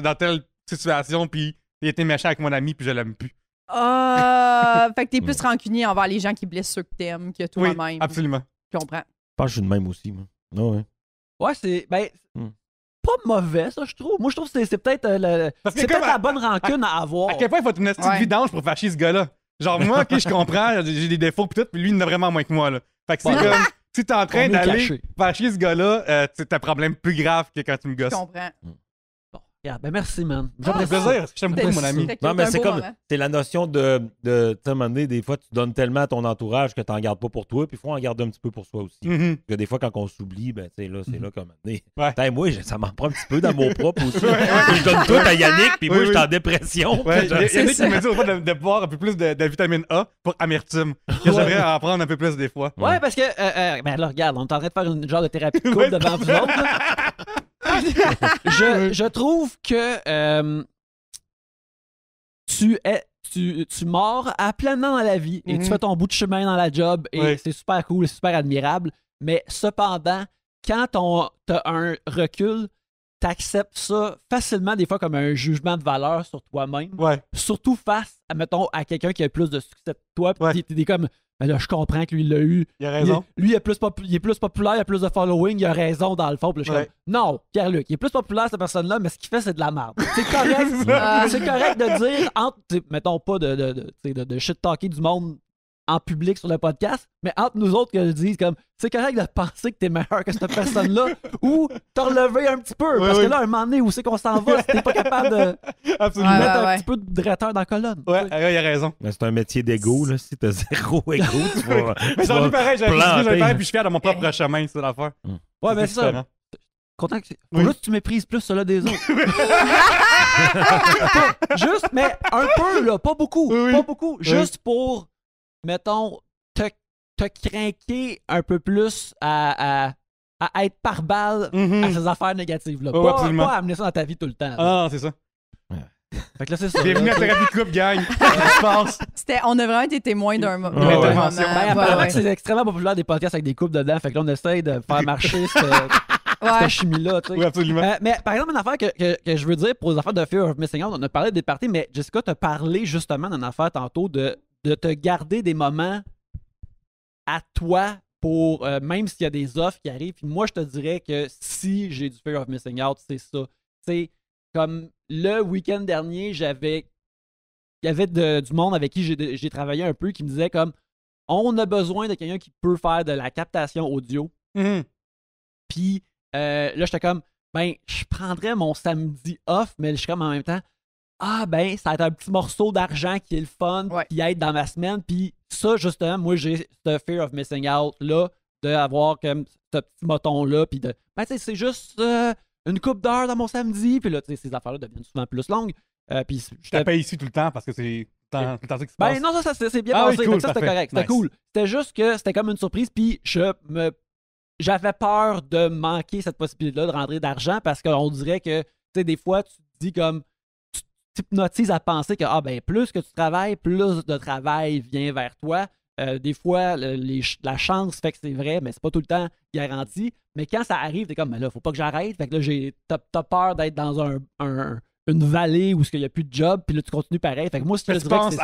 S3: dans telle situation, puis il était méchant avec mon ami, puis je l'aime plus.
S4: Ah, fait que t'es plus rancunier envers les gens qui blessent ceux que t'aimes que
S3: Oui,
S4: toi-même.
S3: absolument.
S4: Je comprends.
S5: Je pense que je suis de même aussi, moi. Non, ouais.
S1: Ouais, c'est. Ben, pas mauvais, ça, je trouve. Moi, je trouve que c'est peut-être
S3: Parce que
S1: c'est
S3: comme
S1: peut-être la bonne rancune à avoir.
S3: À quel point il faut être une petite
S4: Ouais.
S3: vidange pour faire chier ce gars-là? Genre, moi, ok, je comprends, j'ai des défauts, pis tout, puis lui, il en a vraiment moins que moi, là. Fait que c'est
S1: Ouais.
S3: comme, si t'es en train
S1: On est
S3: d'aller
S1: caché.
S3: faire chier ce gars-là, t'as un problème plus grave que quand tu me
S4: Je
S3: gosses.
S4: comprends.
S1: Bon, regarde, ben merci, man.
S3: Ça fait plaisir. Je t'aime beaucoup, mon ami.
S5: Non, mais c'est comme. C'est la notion de tu sais, à un moment donné, des fois, tu donnes tellement à ton entourage que tu n'en gardes pas pour toi, puis il faut en garder un petit peu pour soi aussi. Parce que des fois, quand on s'oublie, ben, tu sais, là, c'est là comme.
S3: Ouais.
S5: Moi, ça m'en prend un petit peu d'amour propre aussi. Je donne tout à Yannick, puis moi, je suis en dépression.
S3: Ouais,
S5: puis
S3: Yannick qui me dit autrefois de boire un peu plus de vitamine A pour amertume. Que j'aimerais en prendre un peu plus des fois.
S1: Ouais, parce que, ben là, regarde, on est en train de faire une genre de thérapie de couple devant vous autres. Là. Je trouve que tu mords à pleinement dans la vie et tu fais ton bout de chemin dans la job et c'est super cool, c'est super admirable. Mais cependant, quand t'as un recul, t'acceptes ça facilement des fois comme un jugement de valeur sur toi-même.
S3: Ouais.
S1: Surtout face, mettons, à quelqu'un qui a plus de succès que toi. Puis t'es comme, ben là, je comprends que lui, il l'a eu.
S3: Il a raison.
S1: Lui, il est plus populaire, il a plus de following, il a raison dans le fond. Puis là, je suis comme, non, Pierre-Luc, il est plus populaire, cette personne-là, mais ce qu'il fait, c'est de la merde. C'est correct. C'est correct de dire, mettons pas de shit-talker du monde en public sur le podcast, mais entre nous autres que je dis, comme, c'est correct de penser que t'es meilleur que cette personne-là ou t'as relevé un petit peu. Parce que là, un moment donné, où c'est qu'on s'en va si t'es pas capable de mettre un petit peu de dretteur dans la colonne.
S3: Ouais, il a raison.
S5: Mais c'est un métier d'égo, là. Si t'as zéro égo, tu vas.
S3: Mais j'en ai pareil, j'ai puis je suis fier de mon propre chemin, c'est l'affaire.
S1: Ouais, mais c'est ça. Content que faut juste que tu méprises plus cela des autres. Juste, mais un peu, là, pas beaucoup. Pas beaucoup. Juste pour, mettons, te craquer un peu plus à être par balle à ces affaires négatives-là. Pas amener ça dans ta vie tout le temps.
S3: Ah, c'est ça.
S1: Fait que là, c'est ça.
S3: Bienvenue à Thérapie de couple, gang. Qu'est-ce qui se passe?
S4: On a vraiment été témoins d'un moment.
S3: Intervention.
S1: Apparemment que c'est extrêmement populaire des podcasts avec des couples dedans. Fait que là, on essaye de faire marcher cette chimie-là. Tu sais.
S3: Oui, absolument.
S1: Mais par exemple, une affaire que je veux dire pour les affaires de Fear of Missing Out, on a parlé des parties, mais Jessica t'a parlé justement d'une affaire tantôt de te garder des moments à toi pour même s'il y a des offres qui arrivent. Puis moi, je te dirais que si j'ai du Fear of Missing Out, c'est ça. C'est comme le week-end dernier, il y avait du monde avec qui j'ai travaillé un peu qui me disait comme on a besoin de quelqu'un qui peut faire de la captation audio. Puis là, j'étais comme ben, je prendrais mon samedi off, mais je suis comme en même temps ben, ça va être un petit morceau d'argent qui est le fun, qui aide dans ma semaine. Puis ça, justement, moi, j'ai ce Fear of Missing Out-là, d'avoir comme ce petit moton-là. Puis ben, tu sais, c'est juste une couple d'heures dans mon samedi. Puis là, tu sais, ces affaires-là deviennent souvent plus longues. Puis
S3: je t'appelle ici tout le temps parce que c'est tout le temps ça qui se passe.
S1: Ben non, ça c'est bien passé.
S3: Cool,
S1: ça, c'était correct. C'était cool. C'était juste que c'était comme une surprise. Puis j'avais peur de manquer cette possibilité-là de rentrer d'argent parce qu'on dirait que, tu sais, des fois, tu te dis comme t'hypnotises à penser que ben, plus que tu travailles, plus de travail vient vers toi. Des fois, la chance fait que c'est vrai, mais c'est pas tout le temps garanti. Mais quand ça arrive, t'es comme, mais là, faut pas que j'arrête. Fait que là, t'as peur d'être dans une vallée où il n'y a plus de job, puis là, tu continues pareil. Fait que moi, si tu
S3: penses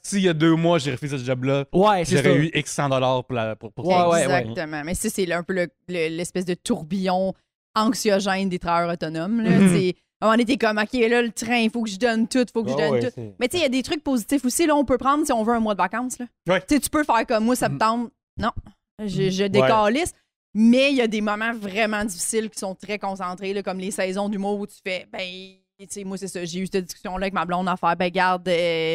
S3: si il y a 2 mois, j'ai refusé ce job-là, j'aurais eu X $100 pour
S4: ça. Exactement. Mais ça, c'est un peu l'espèce de tourbillon anxiogène des travailleurs autonomes. Là. On était comme, OK, là, le train, il faut que je donne tout, tout. Mais tu sais, il y a des trucs positifs aussi. Là, on peut prendre si on veut un mois de vacances. Là. Tu peux faire comme moi, septembre. Non, je décalisse. Mais il y a des moments vraiment difficiles qui sont très concentrés, là, comme les saisons d'humour où tu fais, ben, tu sais, moi, c'est ça. J'ai eu cette discussion-là avec ma blonde à faire. Ben, garde,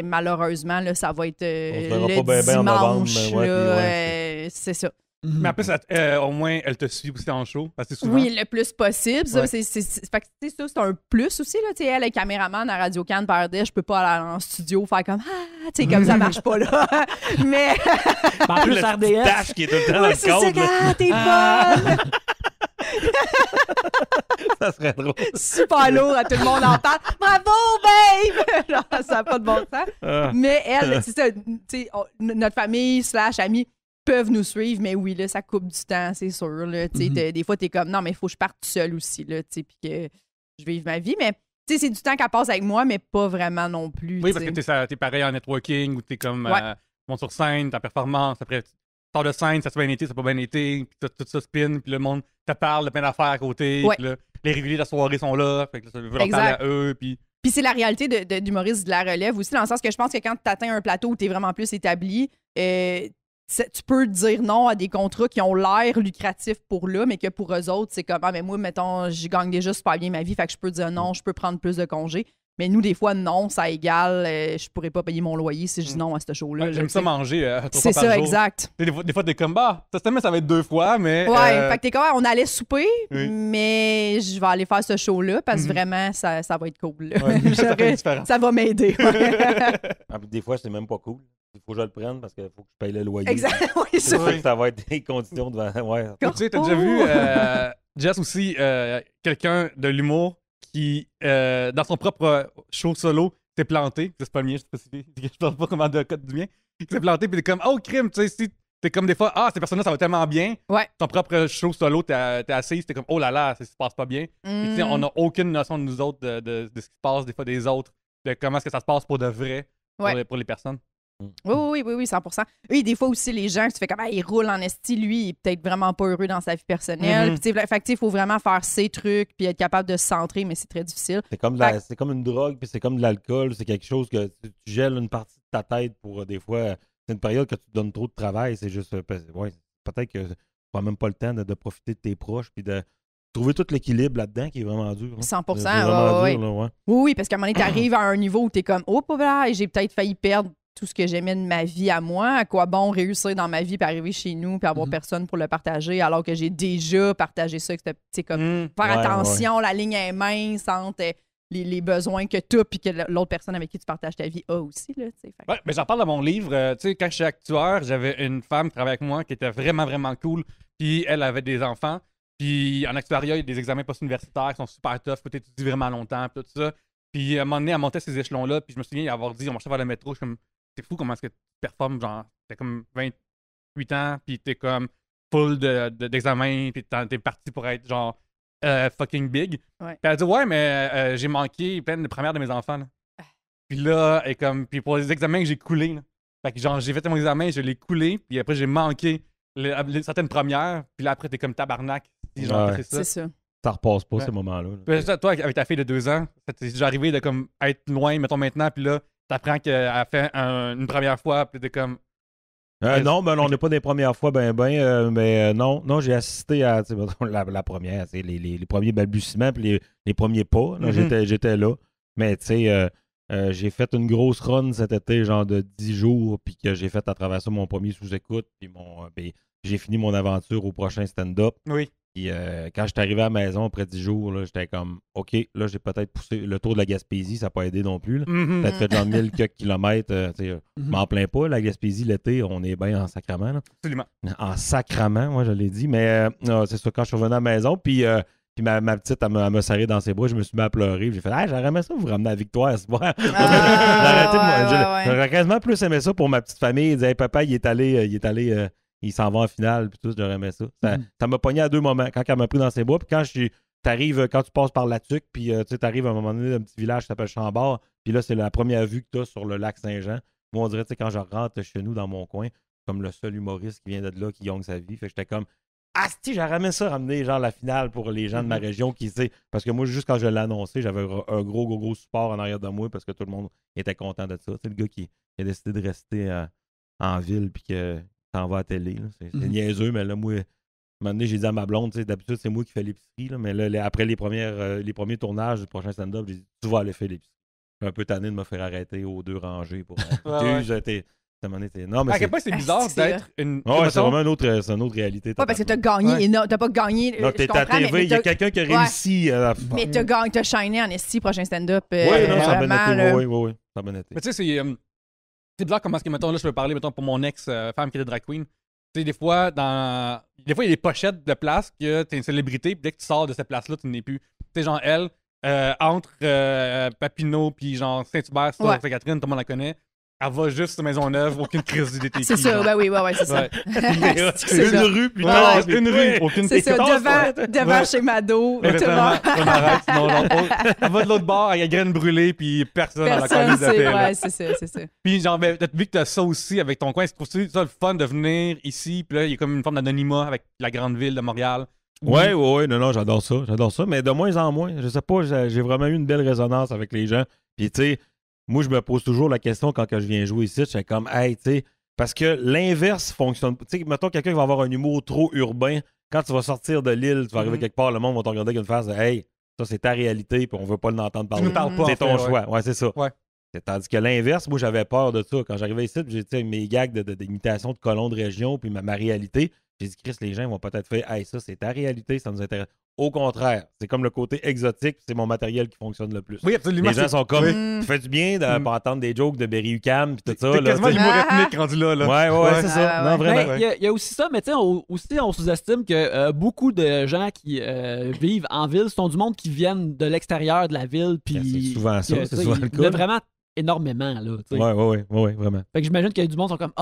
S4: malheureusement, là, ça va être le dimanche. C'est ça.
S3: Mais en plus, au moins, elle te suit aussi en show. Parce que souvent...
S4: Oui, le plus possible. Ça, c'est un plus aussi. Là, elle est caméraman à Radio-Can PRD. Je peux pas aller en studio faire comme comme ça marche pas là. Mais.
S1: En plus, RDS.
S5: Tâche qui est tout le temps dans le
S4: c'est ça, t'es bonne.
S5: Ça serait drôle.
S4: Super lourd, à tout le monde en parle. Bravo, babe! Genre, ça n'a pas de bon sens. Mais elle, c'est ça. Notre famille / amis peuvent nous suivre, mais oui, là, ça coupe du temps, c'est sûr. Là, des fois, t'es comme, non, mais il faut que je parte seule aussi, là, puis que je vive ma vie. Mais c'est du temps qu'elle passe avec moi, mais pas vraiment non plus.
S3: Oui, parce que t'es pareil en networking, où t'es comme, monte sur scène, ta performance, après, tu sors de scène, ça s'est bien été, ça n'a pas bien été, puis tout ça spin, puis le monde te parle de plein d'affaires à côté, puis là, les réguliers de la soirée sont là, fait que ça veut leur parler à eux, puis
S4: c'est la réalité d'humoriste de la relève aussi, dans le sens que je pense que quand tu atteins un plateau où tu es vraiment plus établi, tu peux dire non à des contrats qui ont l'air lucratifs pour là, mais que pour eux autres, c'est comme, mais moi, mettons, je gagne déjà super bien ma vie, fait que je peux dire non, je peux prendre plus de congés. Mais nous, des fois, non, ça égale, je pourrais pas payer mon loyer si je dis non à ce show-là.
S3: J'aime ça manger 3
S4: c'est
S3: fois par
S4: ça,
S3: jour.
S4: exact.
S3: Des fois, t'es comme, ça va être 2 fois, mais...
S4: Ouais, fait que t'es comme, on allait souper,
S3: Oui.
S4: mais je vais aller faire ce show-là parce que vraiment, ça va être cool.
S3: Ouais, ça fait une différence.
S4: Ça va m'aider.
S5: Ah, puis des fois, c'est même pas cool. Il faut que je le prenne parce qu'il faut que je paye le loyer.
S4: Exact, oui,
S5: C'est
S4: ça.
S5: sûr que ça va être des conditions de... Ouais.
S3: Tu sais, t'as déjà vu, Jess aussi, quelqu'un de l'humour qui, dans son propre show solo, s'est planté. C'est pas le mien, je parle pas comment de code du mien. Il s'est planté, puis t'es comme, oh, crime, tu sais, si t'es comme des fois, cette personne-là, ça va tellement bien.
S4: Ouais.
S3: Ton propre show solo, t'es assise, t'es comme, oh là là, ça se passe pas bien. Puis, tu sais, on n'a aucune notion de nous autres, de ce qui se passe des fois des autres, de comment est-ce que ça se passe pour de vrai, pour les personnes.
S4: Oui, 100%. Oui, des fois aussi, les gens, tu fais comme, il roule en esti, lui, il est peut-être vraiment pas heureux dans sa vie personnelle. Puis, fait que, il faut vraiment faire ses trucs puis être capable de se centrer, mais c'est très difficile.
S5: C'est comme, c'est comme une drogue, puis c'est comme de l'alcool. C'est quelque chose que tu gèles une partie de ta tête pour des fois. C'est une période que tu te donnes trop de travail. C'est juste, peut-être que tu n'as même pas le temps de profiter de tes proches, puis de trouver tout l'équilibre là-dedans qui est vraiment dur.
S4: 100%. Oui, parce qu'à un moment donné, tu arrives à un niveau où tu es comme, j'ai peut-être failli perdre tout ce que j'aimais de ma vie à moi. À quoi bon réussir dans ma vie puis arriver chez nous puis avoir personne pour le partager alors que j'ai déjà partagé ça. C'est comme faire attention, la ligne est mince entre les besoins que tu as puis que l'autre personne avec qui tu partages ta vie a aussi. Là,
S3: ouais, mais j'en parle dans mon livre. Tu sais, quand je suis actuaire, j'avais une femme qui travaillait avec moi qui était vraiment, vraiment cool. Puis elle avait des enfants. Puis en actuariat, il y a des examens post-universitaires qui sont super tough. Faut étudier vraiment longtemps. Puis tout ça. Puis à un moment donné, elle montait ces échelons-là. Puis je me souviens avoir dit, on marchait vers le métro. Je suis comme, c'est fou comment est-ce que tu performes, genre, t'as comme 28 ans, puis t'es comme full d'examens, puis t'es parti pour être, genre, fucking big.
S4: Ouais.
S3: Puis elle dit, ouais, mais j'ai manqué plein de premières de mes enfants, là. Puis là, et comme, puis pour les examens que j'ai coulés, là. Fait que, genre, j'ai fait mon examen, je l'ai coulé, puis après, j'ai manqué certaines premières, puis là, après, t'es comme tabarnak. Genre,
S4: c'est ça.
S5: Ça repasse pas, ces moments-là.
S3: Puis, toi, avec ta fille de 2 ans, t'es déjà arrivé de comme être loin, mettons maintenant, puis là, t'apprends qu'elle a fait une première fois, puis t'es comme...
S5: Non, on n'est pas des premières fois, mais non, j'ai assisté à la première, les premiers balbutiements, puis les premiers pas. Là, j'étais là. Mais tu sais, j'ai fait une grosse run cet été, genre de 10 jours, puis que j'ai fait à travers ça mon premier sous-écoute, puis j'ai fini mon aventure au prochain stand-up.
S3: Oui.
S5: Puis quand je suis arrivé à la maison après 10 jours, là, j'étais comme, OK, là, j'ai peut-être poussé le tour de la Gaspésie, ça n'a pas aidé non plus. Peut-être fait genre 1000 quelques kilomètres. Je m'en plains pas, la Gaspésie, l'été, on est bien en sacrament. Là.
S3: Absolument.
S5: En sacrament, moi, je l'ai dit. Mais c'est ça, quand je suis revenu à la maison, puis ma petite, elle m'a serré dans ses bras, je me suis mis à pleurer. J'ai fait, j'aurais aimé ça vous ramener à la victoire ce soir. J'aurais quasiment plus aimé ça pour ma petite famille. Il disait, hey, papa, il s'en va en finale, puis tout, j'aurais aimé ça. Ça m'a pogné à 2 moments. Quand elle m'a pris dans ses bras, puis quand quand tu passes par la Tuque, puis tu arrives à un moment donné dans un petit village qui s'appelle Chambord, puis là, c'est la première vue que tu as sur le lac Saint-Jean. Moi, on dirait, quand je rentre chez nous dans mon coin, comme le seul humoriste qui vient de là, qui gagne sa vie, fait que j'étais comme, j'aurais aimé ça ramener genre la finale pour les gens de ma région qui, parce que moi, juste quand je l'ai annoncé, j'avais un gros support en arrière de moi parce que tout le monde était content de ça. C'est le gars qui a décidé de rester en ville, puis que s'en va à la télé. C'est niaiseux, mais là, moi, à un moment donné, j'ai dit à ma blonde, d'habitude, c'est moi qui fais l'épicerie, là, mais là, après les premiers tournages du prochain stand-up, j'ai dit, tu vas aller faire l'épicerie. Je suis un peu tanné de me faire arrêter aux 2 rangées pour. Non, mais
S3: à quel point c'est bizarre d'être une.
S5: C'est vraiment une autre réalité.
S4: Pas parce que t'as gagné, t'as pas gagné.
S5: Non, t'es à TV, il y a quelqu'un qui a réussi.
S4: Mais t'as shiné en esti prochain stand-up.
S5: Oui, ça a bien été. Oui, ça a bien été.
S3: Mais tu sais, c'est bizarre comment est-ce que, mettons, là, je peux parler, mettons, pour mon ex-femme qui était drag queen. Tu sais, des fois, il y a des pochettes de places que t'es une célébrité, puis dès que tu sors de cette place-là, tu n'es plus. Tu sais, genre, elle, entre Papineau puis genre Saint-Hubert, Sainte-Catherine, tout le monde la connaît. Elle va juste sur Maisonneuve, aucune crise d'idée.
S4: C'est ça, c'est ça.
S5: C'est une rue, putain.
S3: Une rue, aucune
S4: c'est ça, devant chez Mado.
S3: Elle va de l'autre bord, il y a graines brûlées, puis personne dans la colline d'appel.
S4: Ouais, c'est ça.
S3: Puis genre, vu que t'as ça aussi avec ton coin, c'est pour ça le fun de venir ici, puis là, il y a comme une forme d'anonymat avec la grande ville de Montréal.
S5: Ouais, non, j'adore ça, mais de moins en moins. Je sais pas, j'ai vraiment eu une belle résonance avec les gens. Puis tu sais, moi, je me pose toujours la question quand je viens jouer ici. Je suis comme, hey, tu sais, Parce que l'inverse fonctionne. Tu sais, mettons quelqu'un qui va avoir un humour trop urbain, quand tu vas sortir de l'île, tu vas arriver quelque part, le monde va te regarder avec une face de hey, ça c'est ta réalité, puis on veut pas l'entendre parler.
S3: Tu ne parles pas.
S5: C'est ton
S3: en fait,
S5: choix. Ouais, c'est ça.
S3: Ouais.
S5: Tandis que l'inverse, moi j'avais peur de ça. Quand j'arrivais ici, j'ai dit mes gags d'imitation de colons de région, puis ma réalité. J'ai dit, Chris, les gens vont peut-être faire hey, ça c'est ta réalité, ça nous intéresse. Au contraire, c'est comme le côté exotique, c'est mon matériel qui fonctionne le plus.
S3: Oui, absolument.
S5: Les gens sont comme,
S4: Oui.
S5: tu fais du bien de pas entendre des jokes de Berry UQAM, puis tout ça.
S3: C'est
S5: là,
S3: quasiment
S5: tu sais.
S3: l'humour
S4: Ah.
S3: ethnique rendu là.
S5: Ouais, c'est ça.
S4: Ouais.
S5: Non, vraiment.
S1: Ben, il y a aussi ça, mais tu sais, on sous-estime que beaucoup de gens qui vivent en ville sont du monde qui viennent de l'extérieur de la ville. Puis,
S5: C'est souvent ça,
S1: que,
S5: c'est
S1: tu sais,
S5: souvent
S1: il
S5: le
S1: y en a
S5: cas.
S1: vraiment énormément. Là, tu sais.
S5: Ouais, vraiment.
S1: Fait que j'imagine qu'il y a du monde qui sont comme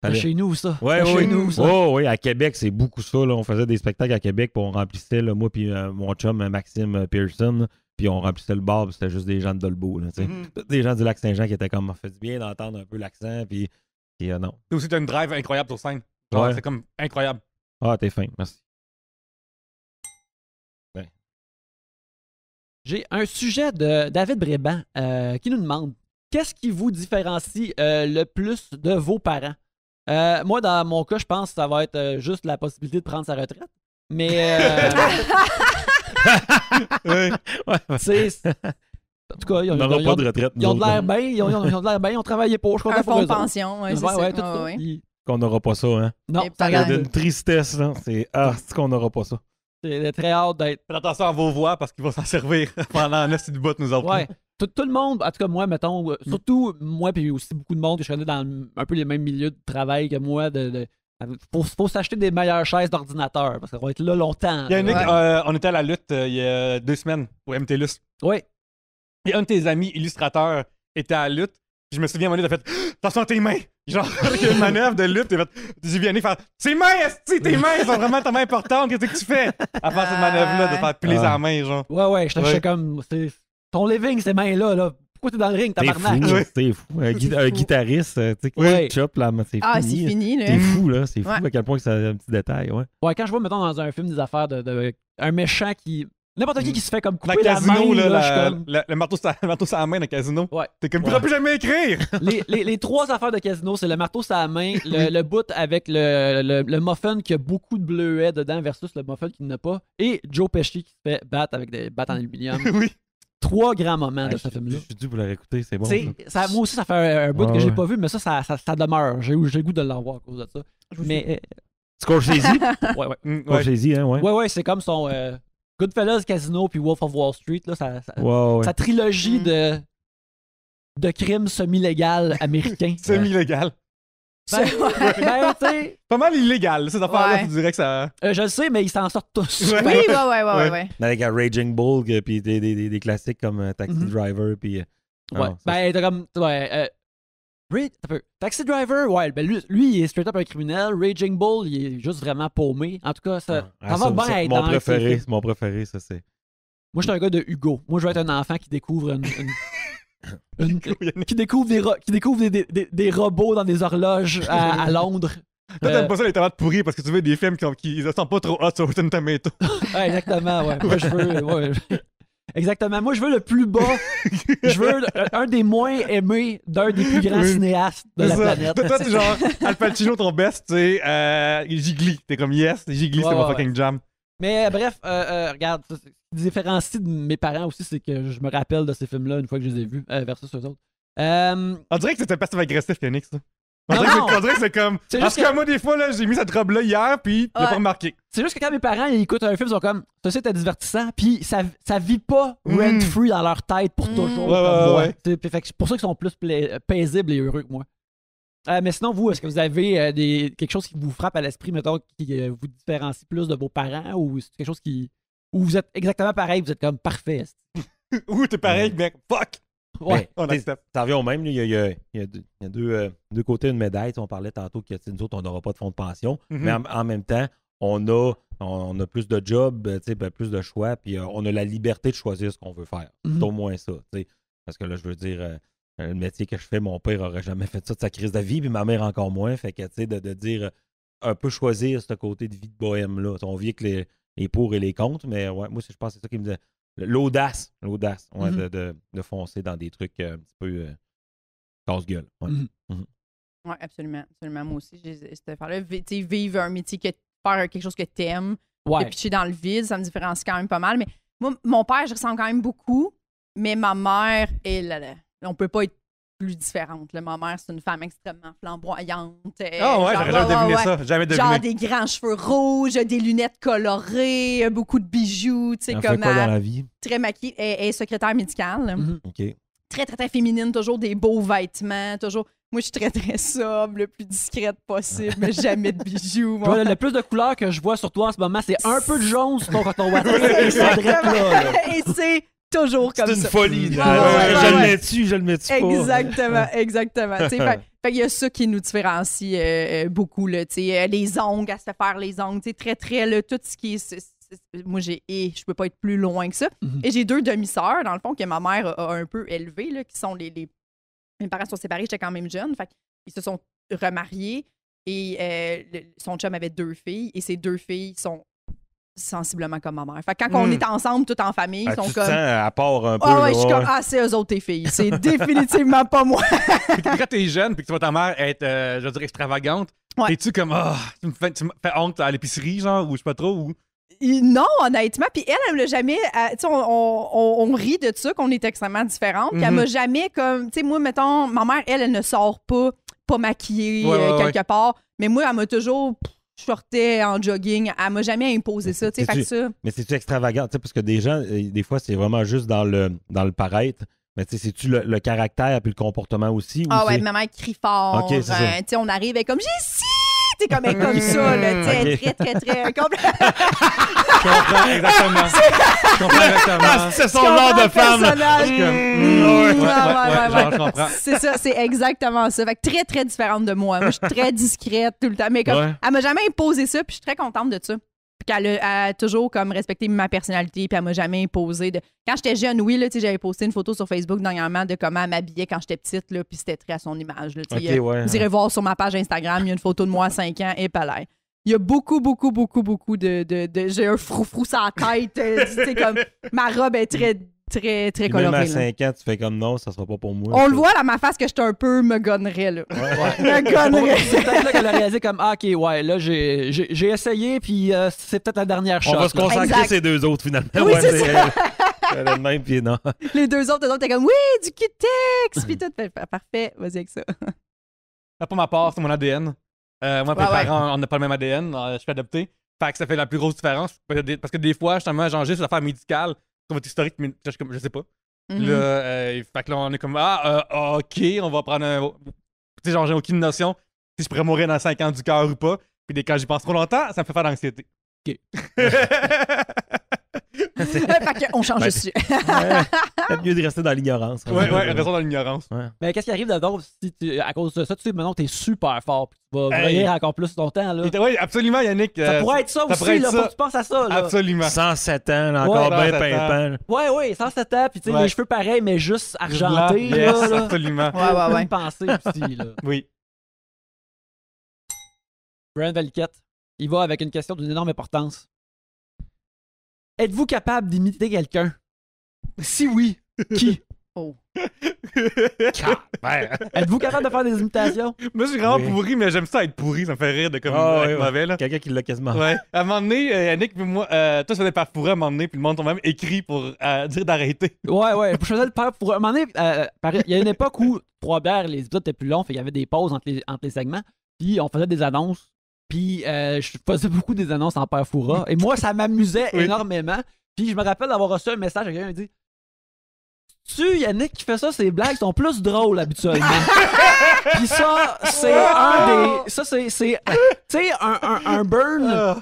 S1: c'est
S5: Allez.
S1: chez nous ça.
S5: Ouais,
S1: C'est chez nous ça.
S5: Oui, à Québec, c'est beaucoup ça. Là. On faisait des spectacles à Québec, puis on remplissait, là, moi puis mon chum Maxime Pearson, puis on remplissait le bar, puis c'était juste des gens de Dolbeau. Là, tu sais. Des gens du Lac-Saint-Jean qui étaient comme, fait du bien d'entendre un peu l'accent, puis non.
S3: Tu aussi, t'as une drive incroyable sur scène. Genre,
S5: Ouais.
S3: c'est comme incroyable.
S5: Ah, t'es fin, merci.
S1: J'ai un sujet de David Bréban qui nous demande qu'est-ce qui vous différencie le plus de vos parents? Moi, dans mon cas, je pense que ça va être juste la possibilité de prendre sa retraite. Mais
S5: Ouais.
S1: c'est. En tout cas,
S5: On n'aura pas de retraite.
S1: ils ont de
S5: nous
S1: l'air
S5: autres.
S1: bien, ils ont de l'air bien, ils ont travaillé pour. Je suis content
S4: Un
S1: pour
S4: fonds
S1: eux
S4: de
S1: autres.
S4: pension, ouais, c'est
S1: Ouais,
S4: ça.
S1: ouais, tout
S4: Ouais,
S1: ça.
S4: ouais.
S5: Qu'on n'aura pas ça, hein.
S1: Non,
S4: Et
S1: ça
S4: pareil.
S1: regarde.
S5: D'une tristesse, là. C'est qu'on n'aura pas ça.
S1: C'est très hâte d'être.
S3: Faites attention à vos voix parce qu'ils vont s'en servir pendant un esti du bout, nous autres.
S1: Ouais. Tout le monde, en tout cas moi, mettons, surtout moi, puis aussi beaucoup de monde que je connais dans un peu les mêmes milieux de travail que moi, faut s'acheter des meilleures chaises d'ordinateur parce qu'on va être là longtemps.
S3: Il y a un
S1: là.
S3: Nick, on était à la lutte il y a 2 semaines pour MTLUS.
S1: Ouais.
S3: Et un de tes amis illustrateurs était à la lutte. Puis je me souviens, à un moment donné, t'as fait attention à tes mains. Genre, avec une manœuvre de lutte, j'ai vu Nick faire tes mains, esti, tes mains sont vraiment tellement importantes. Qu'est-ce que tu fais à faire cette manœuvre-là, de faire piler
S5: Ah.
S3: sa main, genre.
S1: Ouais, j'étais
S3: Ouais.
S1: comme. Ton living, ces mains-là, là. Pourquoi t'es dans le ring,
S5: T'es
S1: tabarnak?
S5: fou,
S3: Ouais.
S5: t'es fou. Un guitariste, tu sais, qui
S1: Ouais.
S5: chope, là, c'est
S4: Ah, c'est
S5: fini.
S4: fini, là.
S5: T'es fou, là. C'est fou
S4: Ouais.
S5: à quel point que c'est un petit détail, ouais.
S1: Ouais, quand je vois, mettons, dans un film des affaires un méchant qui. N'importe qui se fait comme
S3: Dans
S1: couper
S3: le
S1: la
S3: casino,
S1: main,
S3: là,
S1: je suis comme-
S3: le marteau sur la main dans le casino.
S1: Ouais.
S3: T'es comme,
S1: Ouais.
S3: pourrais plus jamais écrire!
S1: Les trois affaires de casino, c'est le marteau sur la main, le bout avec le muffin qui a beaucoup de bleuets dedans versus le muffin qui n'a pas, et Joe Pesci qui se fait battre avec des battes en aluminium.
S3: Oui.
S1: 3 grands moments
S5: Ah,
S1: de
S5: je
S1: ce film-là.
S5: suis dû pour la réécouter, c'est bon.
S1: Tu sais, moi aussi, ça fait un bout
S5: Ouais,
S1: que j'ai
S5: ouais.
S1: pas vu, mais ça demeure. J'ai le goût de le revoir à cause de ça. Mais,
S5: Scorsese?
S1: ouais.
S3: Ouais.
S5: Scorsese, hein, ouais.
S1: Ouais, c'est comme son Goodfellas, Casino, puis Wolf of Wall Street, là,
S5: Ouais.
S1: sa trilogie de crimes semi-légaux américains.
S3: Semi-légal.
S1: Ben, tu sais,
S3: Pas mal illégal, ces affaires-là,
S4: Ouais.
S3: tu dirais que ça.
S1: je le sais, mais ils s'en sortent tous.
S3: Ouais.
S4: Oui, ouais.
S5: Avec un Raging Bull, puis des classiques comme Taxi
S1: Mhm.
S5: Driver, puis...
S1: Ouais. Ben, t'as comme. Ouais. T'as peu. Taxi Driver, ouais, ben lui, il est straight up un criminel. Raging Bull, il est juste vraiment paumé. En tout cas, ça va bien être
S5: mon
S1: dans
S5: préféré,
S1: ces-
S5: c'est mon préféré, ça, c'est...
S1: Moi, je suis un gars de Hugo. Moi, je veux être un enfant qui découvre qui découvre des robots dans des horloges à Londres.
S3: Toi, t'aimes pas ça les tomates pourries parce que tu veux des films qui ne sont pas trop hot sur Rotten Tomato.
S1: Ouais, exactement, ouais. Moi, je veux. Ouais. Exactement. Moi, je veux le plus bas. Je veux un des moins aimés d'un des plus grands
S3: Oui.
S1: cinéastes de
S3: C'est
S1: la
S3: ça.
S1: planète.
S3: Toi, t'es genre Al Pacino, ton best, tu sais, Gigli. T'es comme yes, Gigli,
S1: Ouais,
S3: c'est mon
S1: ouais,
S3: fucking jam.
S1: Mais bref, regarde, ce qui différencie de mes parents aussi, c'est que je me rappelle de ces films-là une fois que je les ai vus versus eux autres.
S3: On dirait que c'était passif-agressif, Yannick, ça. On
S1: Non,
S3: dirait que
S1: non.
S3: on dirait que c'est comme.
S1: C'est
S3: En
S1: juste
S3: tout cas, moi, des fois, là, j'ai mis cette robe-là hier, puis tu l'as
S1: Ouais.
S3: pas remarqué.
S1: C'est juste que quand mes parents ils écoutent un film, ils sont comme ça, c'était divertissant, puis ça vit pas rent-free dans leur tête pour toujours.
S3: Ouais,
S1: comme
S3: ouais,
S1: moi.
S3: ouais.
S1: Fait que c'est pour ça qu'ils sont plus paisibles et heureux que moi. Mais sinon, vous, est-ce que vous avez quelque chose qui vous frappe à l'esprit, mettons, qui vous différencie plus de vos parents, ou c'est quelque chose où vous êtes exactement pareil, vous êtes comme parfait?
S3: Ouh, t'es pareil, mec. Fuck!
S1: Ouais.
S3: On
S5: t'sais,
S3: accepte.
S5: Ça revient au même. Là. Il y a deux côtés d'une médaille. T'sais, on parlait tantôt que nous autres, on n'aura pas de fonds de pension.
S3: Mhm.
S5: Mais en même temps, on a plus de jobs, plus de choix, puis on a la liberté de choisir ce qu'on veut faire.
S1: Mhm.
S5: C'est au moins ça. Parce que là, je veux dire, le métier que je fais, mon père n'aurait jamais fait ça de sa crise de vie, puis ma mère encore moins. Fait que, de dire un peu choisir ce côté de vie de bohème-là. On vit avec les pour et les contre, mais ouais, moi, je pense que c'est ça qui me dit. L'audace, ouais,
S1: Mhm.
S5: de foncer dans des trucs un petit peu casse-gueule. Ouais.
S1: Mhm.
S4: Oui, absolument. Absolument. Moi aussi, j'ai cette affaire-là. Vivre un métier, faire quelque chose que t'aimes,
S1: Ouais.
S4: et pitcher dans le vide, ça me différencie quand même pas mal. Mais moi, mon père, je ressemble quand même beaucoup, mais ma mère, on peut pas être plus différente. Là. Ma mère, c'est une femme extrêmement flamboyante.
S3: Ah ouais, j'aurais jamais deviné ça. Jamais deviné.
S4: Genre des grands cheveux rouges, des lunettes colorées, beaucoup de bijoux, tu sais,
S5: Elle
S4: comme
S5: fait quoi dans la vie?
S4: très maquillée. Elle est secrétaire médicale.
S1: Mhm.
S5: OK.
S4: Très, très, très féminine, toujours des beaux vêtements, toujours. Moi, je suis très, très sobre, le plus discrète possible, mais jamais de bijoux.
S1: Toi, le plus de couleurs que je vois sur toi en ce moment, c'est un peu de jaune sur ton coton ouaté et ça drette là.
S4: Et c'est toujours comme ça.
S5: C'est une folie.
S4: Ouais, ouais,
S5: Je le
S4: ouais.
S5: mets-tu, je le mets-tu pas.
S4: Exactement. Fait qu'il y a ça qui nous différencie beaucoup. Là, les ongles, à se faire les ongles, très, très, là, tout ce qui est... Moi, je peux pas être plus loin que ça.
S1: Mhm.
S4: Et j'ai 2 demi-sœurs, dans le fond, que ma mère a un peu élevées, là, qui sont mes parents sont séparés, j'étais quand même jeune. Fait ils se sont remariés et son chum avait 2 filles et ces 2 filles sont sensiblement comme ma mère. Fait que quand on est ensemble, tout en famille, ils
S5: Ah,
S4: sont
S5: tu te
S4: comme...
S5: sens à part un peu.
S4: Ah ouais,
S5: là,
S4: je suis comme, c'est eux autres tes filles. C'est définitivement pas moi.
S3: Puis quand t'es jeune puis que tu vois ta mère être, je veux dire, extravagante,
S4: Ouais.
S3: es-tu comme, tu me fais honte à l'épicerie, genre, ou je sais pas trop, ou...
S4: Non, honnêtement. Puis elle me l'a jamais... tu sais, on rit de ça, qu'on est extrêmement différentes. Puis elle m'a jamais comme... Tu sais, moi, mettons, ma mère, elle ne sort pas maquillée quelque part. Mais moi, elle m'a toujours... Je sortais en jogging. Elle m'a jamais imposé ça. Tu sais, fait que ça...
S5: Mais c'est-tu extravagant? Tu sais, parce que des gens, des fois, c'est vraiment juste dans le paraître. Mais tu sais, c'est-tu le caractère puis le comportement aussi?
S4: Ah
S5: ou
S4: ouais,
S5: c'est-
S4: ma mère crie fort.
S5: Ok, c'est ça.
S4: Tu sais, on arrive, elle est comme, j'ai si! Tu sais, comme elle est comme ça, là. Tu sais,
S5: Ok.
S4: très, très, très...
S3: Je comprends exactement. Je comprends exactement.
S5: C'est son genre de femme. là.
S4: personnage.
S3: Genre, je comprends.
S4: C'est ça, c'est exactement ça. Fait que très, très différente de moi. Moi, je suis très discrète tout le temps. Mais comme,
S5: Ouais.
S4: elle m'a jamais imposé ça, puis je suis très contente de ça. Puis qu'elle a toujours comme respecté ma personnalité, puis elle m'a jamais imposé de... Quand j'étais jeune, oui, là, tu sais, j'avais posté une photo sur Facebook dernièrement de comment elle m'habillait quand j'étais petite, là, puis c'était très à son image. Là, tu sais.
S5: Ok, ouais.
S4: Vous irez voir sur ma page Instagram, il y a une photo de moi à 5 ans et palais. Il y a beaucoup de j'ai un froufrou sur la tête. Tu sais, comme ma robe est très, très, très
S5: Puis même
S4: colorée.
S5: à
S4: là.
S5: 5 ans, tu fais comme non, ça sera pas pour moi.
S4: On
S5: ça.
S4: le voit dans ma face que je suis un peu me gonnerais, là. Me
S1: C'est
S4: gonnerais.
S1: peut-être là qu'elle a réalisé comme OK, ouais, là, j'ai essayé, puis c'est peut-être la dernière
S5: On
S1: shot.
S5: va se concentrer
S4: Exact.
S5: sur ces 2 autres, finalement.
S4: Oui, c'est
S5: Elle est de même, puis non.
S4: Les 2 autres, t'es comme, oui, du Q-Tex! Puis tout, fait, parfait, vas-y avec ça.
S3: Pour ma part, c'est mon ADN. Moi, mes
S4: Ouais,
S3: parents, on n'a pas le même ADN. Je suis adopté. Fait que ça fait la plus grosse différence. Parce que des fois, justement, genre, juste l'affaire médicale, sur votre historique, mais je sais pas.
S4: Mhm.
S3: Là, fait que là, on est comme, OK, on va prendre un. Tu sais, genre, j'ai aucune notion si je pourrais mourir dans 5 ans du cœur ou pas. Puis quand j'y pense trop longtemps, ça me fait faire d'anxiété.
S1: OK.
S4: Fait qu'on change de sujet.
S5: Peut-être mieux de rester dans l'ignorance.
S3: Ouais, raison dans l'ignorance.
S1: Mais qu'est-ce qui arrive de drôle si à cause de ça, tu sais, maintenant, t'es super fort, puis tu vas
S3: Hey.
S1: rire encore plus ton temps, là.
S3: Oui, absolument, Yannick.
S1: Ça pourrait être ça aussi,
S3: pourrait être
S1: là,
S3: ça.
S1: faut que tu penses à ça, là.
S3: Absolument.
S5: 107 ans, là, encore
S1: Ouais,
S5: bien
S3: 107 ans.
S5: pimpant.
S1: Ouais, 107 ans, puis tu sais,
S3: Ouais.
S1: les cheveux pareils, mais juste argentés,
S3: Yes,
S1: là.
S3: absolument.
S4: Ouais.
S1: Une pensée aussi, là.
S3: Oui.
S1: Brian Valiquette, il va avec une question d'une énorme importance. Êtes-vous capable d'imiter quelqu'un? Si oui, qui?
S4: Oh.
S1: Êtes-vous capable de faire des imitations?
S3: Moi, je suis vraiment
S5: Oui.
S3: pourri, mais j'aime ça être pourri. Ça me fait rire de comme
S5: Ah,
S3: être
S5: ouais, ouais.
S3: mauvais, là.
S5: Quelqu'un qui l'a quasiment.
S3: Ouais. À un moment donné, Yannick, puis moi, toi, tu faisais par fourré à un moment donné, puis le monde t'a même écrit pour dire d'arrêter.
S1: Ouais, je faisais le père pour... À un moment donné, il y a une époque où 3 bières, les épisodes étaient plus longs, fait il y avait des pauses entre les segments, puis on faisait des annonces, puis je faisais beaucoup des annonces en père fourra, et moi, ça m'amusait
S3: Oui.
S1: énormément, puis je me rappelle d'avoir reçu un message, quelqu'un m'a dit « Yannick qui fait ça, ses blagues sont plus drôles habituellement. » Puis ça, c'est un des... Ça, c'est... Tu sais, un burn...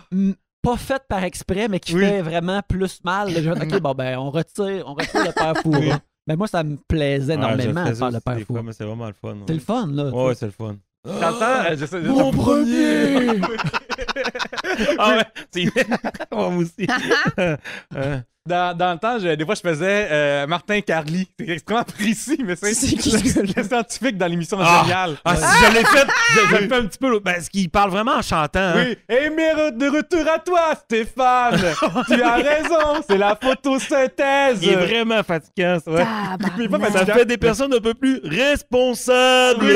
S1: pas fait par exprès, mais qui
S3: Oui.
S1: fait vraiment plus mal. J'ai fait, OK, bon, ben, on retire le père fourra.
S3: Oui.
S1: Ben, moi, ça me plaisait énormément de faire le père fourra.
S5: Mais c'est vraiment le fun.
S1: C'est le fun, là.
S5: Ouais, c'est le fun.
S3: T'entends? Je sais-
S1: Mon premier!
S5: Ah ouais, c'est... moi aussi.
S3: Dans le temps, des fois, je faisais Martin Carly. C'est extrêmement précis, mais c'est scientifique dans l'émission Génial.
S5: Ah, si je l'ai fait, je le fais un petit peu. Parce qu'il parle vraiment en chantant. Hein.
S3: Oui. Et mais de retour à toi, Stéphane. Tu as raison, c'est la photosynthèse.
S5: Il est vraiment fatigant, ça. Ouais.
S4: Tabarnak.
S5: Ça fait des personnes un peu plus responsables.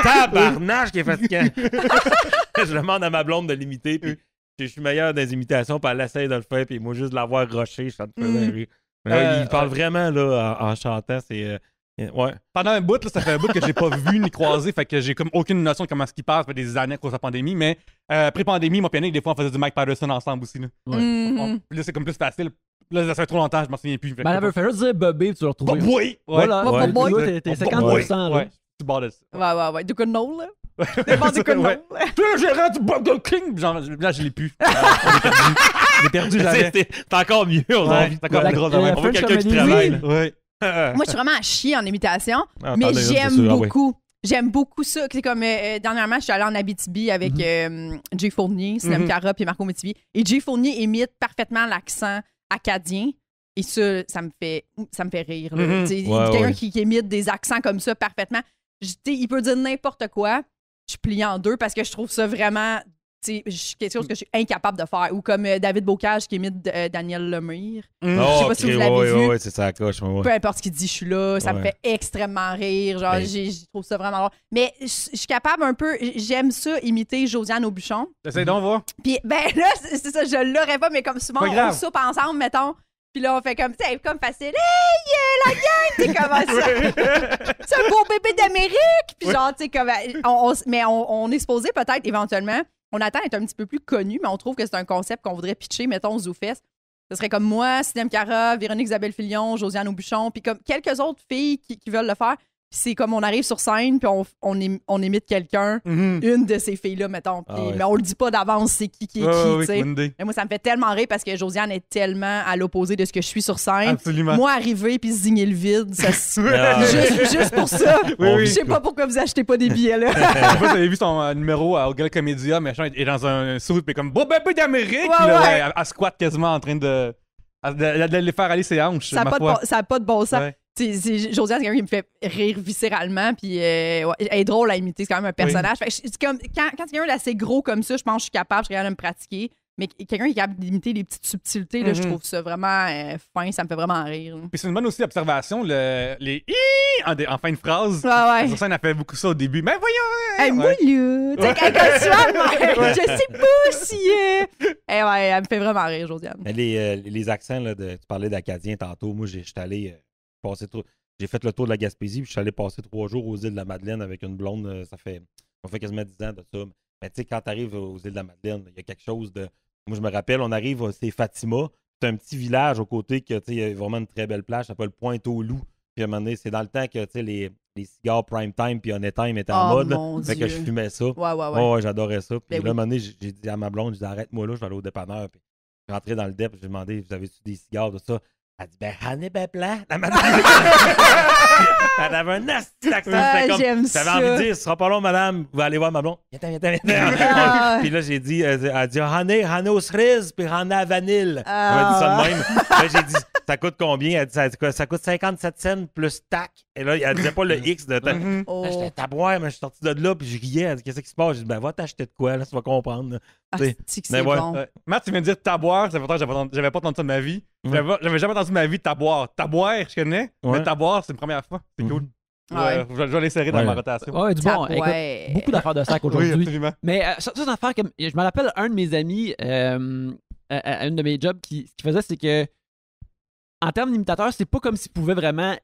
S5: Tabarnage qui est fatigant. Je demande à ma blonde de l'imiter, puis je suis meilleur dans les imitations, puis elle essaie de le faire, puis moi, juste de l'avoir rushé, ça me faisait rire. Il parle vraiment là, en chantant, c'est... ouais.
S3: Pendant un bout, là, ça fait un bout que j'ai pas vu ni croisé, fait que j'ai comme aucune notion de comment ce qui passe, ça fait des années à cause de la pandémie, mais pré-pandémie, mon piano, des fois, on faisait du Mike Patterson ensemble aussi. Là, là c'est comme plus facile. Là, ça fait trop longtemps, je m'en souviens plus.
S1: Ben, elle fait juste dire Bobby, tu l'as retrouvé.
S3: Oui!
S1: Voilà, t'es 50%.
S3: Ouais, tu barres de ça.
S4: Ouais. Du coup, non, là.
S3: Ouais.
S4: Des bandes de coup de
S3: Ouais.
S4: non, là.
S3: Puis là, j'ai rendu Burger King! Genre, là, je l'ai plus. Je l'ai perdu, j'avais.
S5: C'est encore mieux.
S3: Ouais, c'est encore plus gros.
S1: La
S5: On veut
S1: French
S5: quelqu'un qui
S1: Comedy.
S5: travaille. là.
S3: Ouais.
S4: Moi, je suis vraiment à chier en imitation,
S5: Ah,
S4: mais
S5: t'en as une, c'est
S4: j'aime
S5: sûr. Ah ouais.
S4: beaucoup. J'aime beaucoup ça. C'est comme dernièrement, je suis allée en Abitibi avec Jay Fournier, Sinem Cara et Marco Métivier. Et Jay Fournier imite parfaitement l'accent acadien. Et ça me fait rire. Là. Tu sais, quelqu'un qui imite des accents comme ça parfaitement. Il peut dire n'importe quoi. Je plie en deux parce que je trouve ça vraiment quelque chose que je suis incapable de faire. Ou comme David Bocage qui imite Daniel Lemire. Je sais pas si vous l'avez vu.
S5: Ouais, c'est ça, coche. Ouais.
S4: Peu importe ce qu'il dit, je suis là. Ça me fait extrêmement rire. Genre, je trouve ça vraiment drôle. Mais je suis capable un peu... J'aime ça, imiter Josiane Aubuchon.
S3: Essaye donc voir.
S4: Puis, ben là, c'est ça, je l'aurais pas, mais comme souvent, on soupe ensemble, mettons. Puis là, on fait comme, c'est comme facile. Hey, la gang! T'es comment ça? C'est un beau bébé d'Amérique! Puis genre, tu sais, comme... mais on est supposé peut-être, éventuellement... On attend d'être un petit peu plus connu, mais on trouve que c'est un concept qu'on voudrait pitcher, mettons, aux ZooFest. Ce serait comme moi, Sinem Cara, Véronique Isabelle Filion, Josiane Aubuchon, puis comme quelques autres filles qui veulent le faire. Puis c'est comme on arrive sur scène, puis on imite quelqu'un, une de ces filles-là, mettons. Mais on le dit pas d'avance, c'est qui est qui, tu sais. Mais moi, ça me fait tellement rire parce que Josiane est tellement à l'opposé de ce que je suis sur scène.
S3: Absolument.
S4: Moi, arriver puis zigner le vide, ça, juste pour ça. Je sais pas pourquoi vous achetez pas des billets, là.
S3: Vous avez vu son numéro au Gala Comédia, machin, il est dans un suit, puis comme beau bébé d'Amérique, puis là, elle squatte quasiment en train de les faire aller ses hanches.
S4: Ça n'a pas de bon sens. Ouais. Josiane, c'est quelqu'un qui me fait rire viscéralement, puis elle est drôle à imiter, c'est quand même un personnage. Fait que c'est comme, quand c'est quelqu'un d'assez gros comme ça, je pense que je suis capable de me pratiquer. Mais quelqu'un qui est capable d'imiter les petites subtilités, là, je trouve ça vraiment fin, ça me fait vraiment rire. Puis
S3: c'est une bonne aussi observation, les en fin de phrase.
S4: Ouais.
S3: Sur scène, elle fait beaucoup ça au début. Mais voyons!
S4: Hey, moi, là! Tu sais, quand je sais pas si... elle me fait vraiment rire, Josiane.
S5: Les accents, là, tu parlais d'Acadien tantôt. Moi, j'étais allé j'ai fait le tour de la Gaspésie, puis je suis allé passer 3 jours aux îles de la Madeleine avec une blonde. Ça fait quasiment 10 ans de ça. Mais tu sais, quand tu arrives aux îles de la Madeleine, il y a quelque chose de... Moi, je me rappelle, on arrive, c'est Fatima. C'est un petit village aux côtés que, tu sais, il y a vraiment une très belle plage. Ça s'appelle Pointe-aux-Loups. Puis à un moment donné, c'est dans le temps que, tu sais, les cigares Prime Time puis Honey Time étaient en mode. Fait que je fumais ça. Ouais, j'adorais ça. Puis là, à un moment donné, j'ai dit à ma blonde, je dis, arrête-moi là, je vais aller au dépanneur. Puis je suis rentré dans le dep, j'ai demandé, vous avez-tu des cigares, tout ça? Elle dit, ben, Honey, ben, blanc. Elle avait un nasty accent.
S4: J'aime ça.
S5: J'avais envie de dire, ce sera pas long, madame. Vous allez voir ma blonde. Viens. Puis là, j'ai dit, elle dit, Honey aux cerises, puis Honey à vanille. Elle m'a dit ça de même. Là, j'ai dit, ça coûte combien? Elle dit, ça coûte 57 cents plus tac. Et là, elle disait pas le X de tac. Là, j'étais taboire, mais je suis sorti de là, puis je riais. Elle dit, qu'est-ce qui se passe? J'ai dit, ben, va t'acheter de quoi, là, tu vas comprendre.
S4: C'est bon.
S3: Matt, tu viens de dire taboire, ça fait longtemps que j'avais pas entendu ça de ma vie. J'avais jamais entendu de ma vie taboire. Taboire, je connais, mais taboire, c'est une première fois. C'est cool. Je vais l'insérer dans ma rotation.
S1: Ouais, du bon. Écoute, beaucoup d'affaires de sac aujourd'hui.
S3: Oui, absolument.
S1: Mais ça, c'est une affaire que je me rappelle, un de mes amis, à une de mes jobs, ce qu'il faisait, c'est que en termes d'imitateur, c'est pas comme s'il pouvait vraiment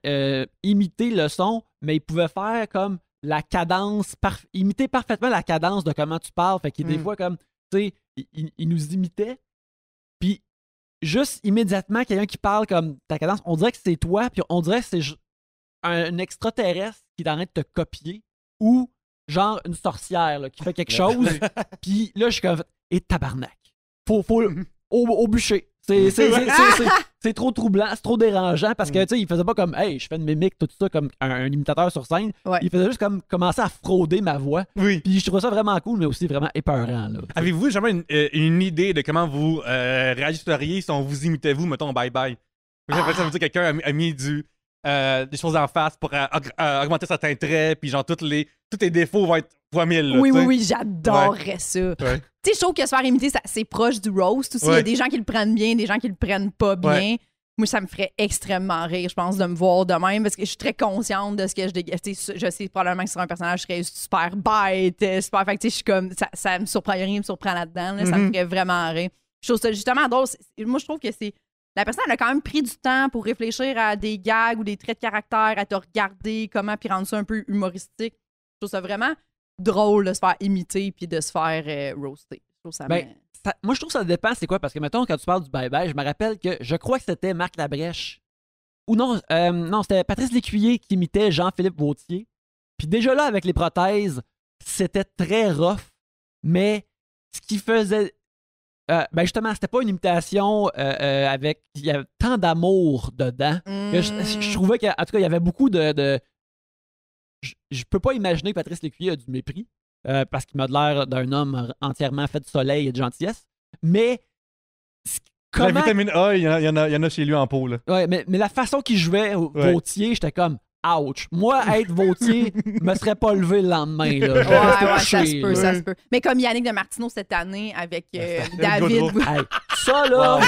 S1: imiter le son, mais il pouvait faire comme la cadence, imiter parfaitement la cadence de comment tu parles. Fait qu'il des fois comme, tu sais, il nous imitait, puis juste immédiatement, quelqu'un qui parle comme ta cadence, on dirait que c'est toi, puis on dirait que c'est un extraterrestre qui est en train de te copier, ou genre une sorcière là, qui fait quelque chose, puis là, je suis comme, et tabarnak. Faut au bûcher. C'est trop troublant, c'est trop dérangeant parce que, tu sais, il faisait pas comme, hey, je fais une mimique, tout ça, comme un imitateur sur scène.
S4: Ouais.
S1: Il faisait juste comme commencer à frauder ma voix.
S3: Oui.
S1: Puis je trouvais ça vraiment cool, mais aussi vraiment épeurant, là.
S3: Avez-vous jamais une idée de comment vous réagisseriez si on vous imitait, vous, mettons, bye-bye? Ça veut dire que quelqu'un a mis des choses en face pour augmenter certains traits, puis genre, tous les défauts vont être fois 1000. Là,
S4: Oui, j'adorerais ça.
S3: Ouais.
S4: Tu sais, je trouve que se faire imiter, c'est proche du roast aussi. Il y a des gens qui le prennent bien, des gens qui le prennent pas bien.
S3: Ouais.
S4: Moi, ça me ferait extrêmement rire, je pense, de me voir de même, parce que je suis très consciente de ce que je dégage. Je sais probablement que sur un personnage, je serais super bête, super. Fait que, tu sais, je suis comme. Ça me surprend, rien me surprend là-dedans. Là, Ça me ferait vraiment rire. Je trouve ça justement drôle. Moi, je trouve que c'est. La personne, elle a quand même pris du temps pour réfléchir à des gags ou des traits de caractère, à te regarder comment, puis rendre ça un peu humoristique. Je trouve ça vraiment drôle de se faire imiter puis de se faire roaster. Je trouve ça
S1: moi, je trouve que ça dépend, c'est quoi? Parce que, mettons, quand tu parles du bye-bye, je me rappelle que je crois que c'était Marc Labrèche. Ou non, c'était Patrice Lécuyer qui imitait Jean-Philippe Vautier. Puis déjà là, avec les prothèses, c'était très rough. Mais ce qui faisait... justement, c'était pas une imitation avec... Il y avait tant d'amour dedans que je trouvais qu'en tout cas, il y avait beaucoup de... Je peux pas imaginer que Patrice Lécuyer a du mépris parce qu'il m'a l'air d'un homme entièrement fait de soleil et de gentillesse. Mais...
S3: La vitamine A, il y en a chez lui en pot. Là.
S1: Ouais, mais la façon qu'il jouait Vautier, j'étais comme... Ouch. Moi, être Vautier, me serait pas levé le lendemain. Là.
S4: Ça se peut. Mais comme Yannick de Martineau cette année avec David.
S1: Hey, ça, là,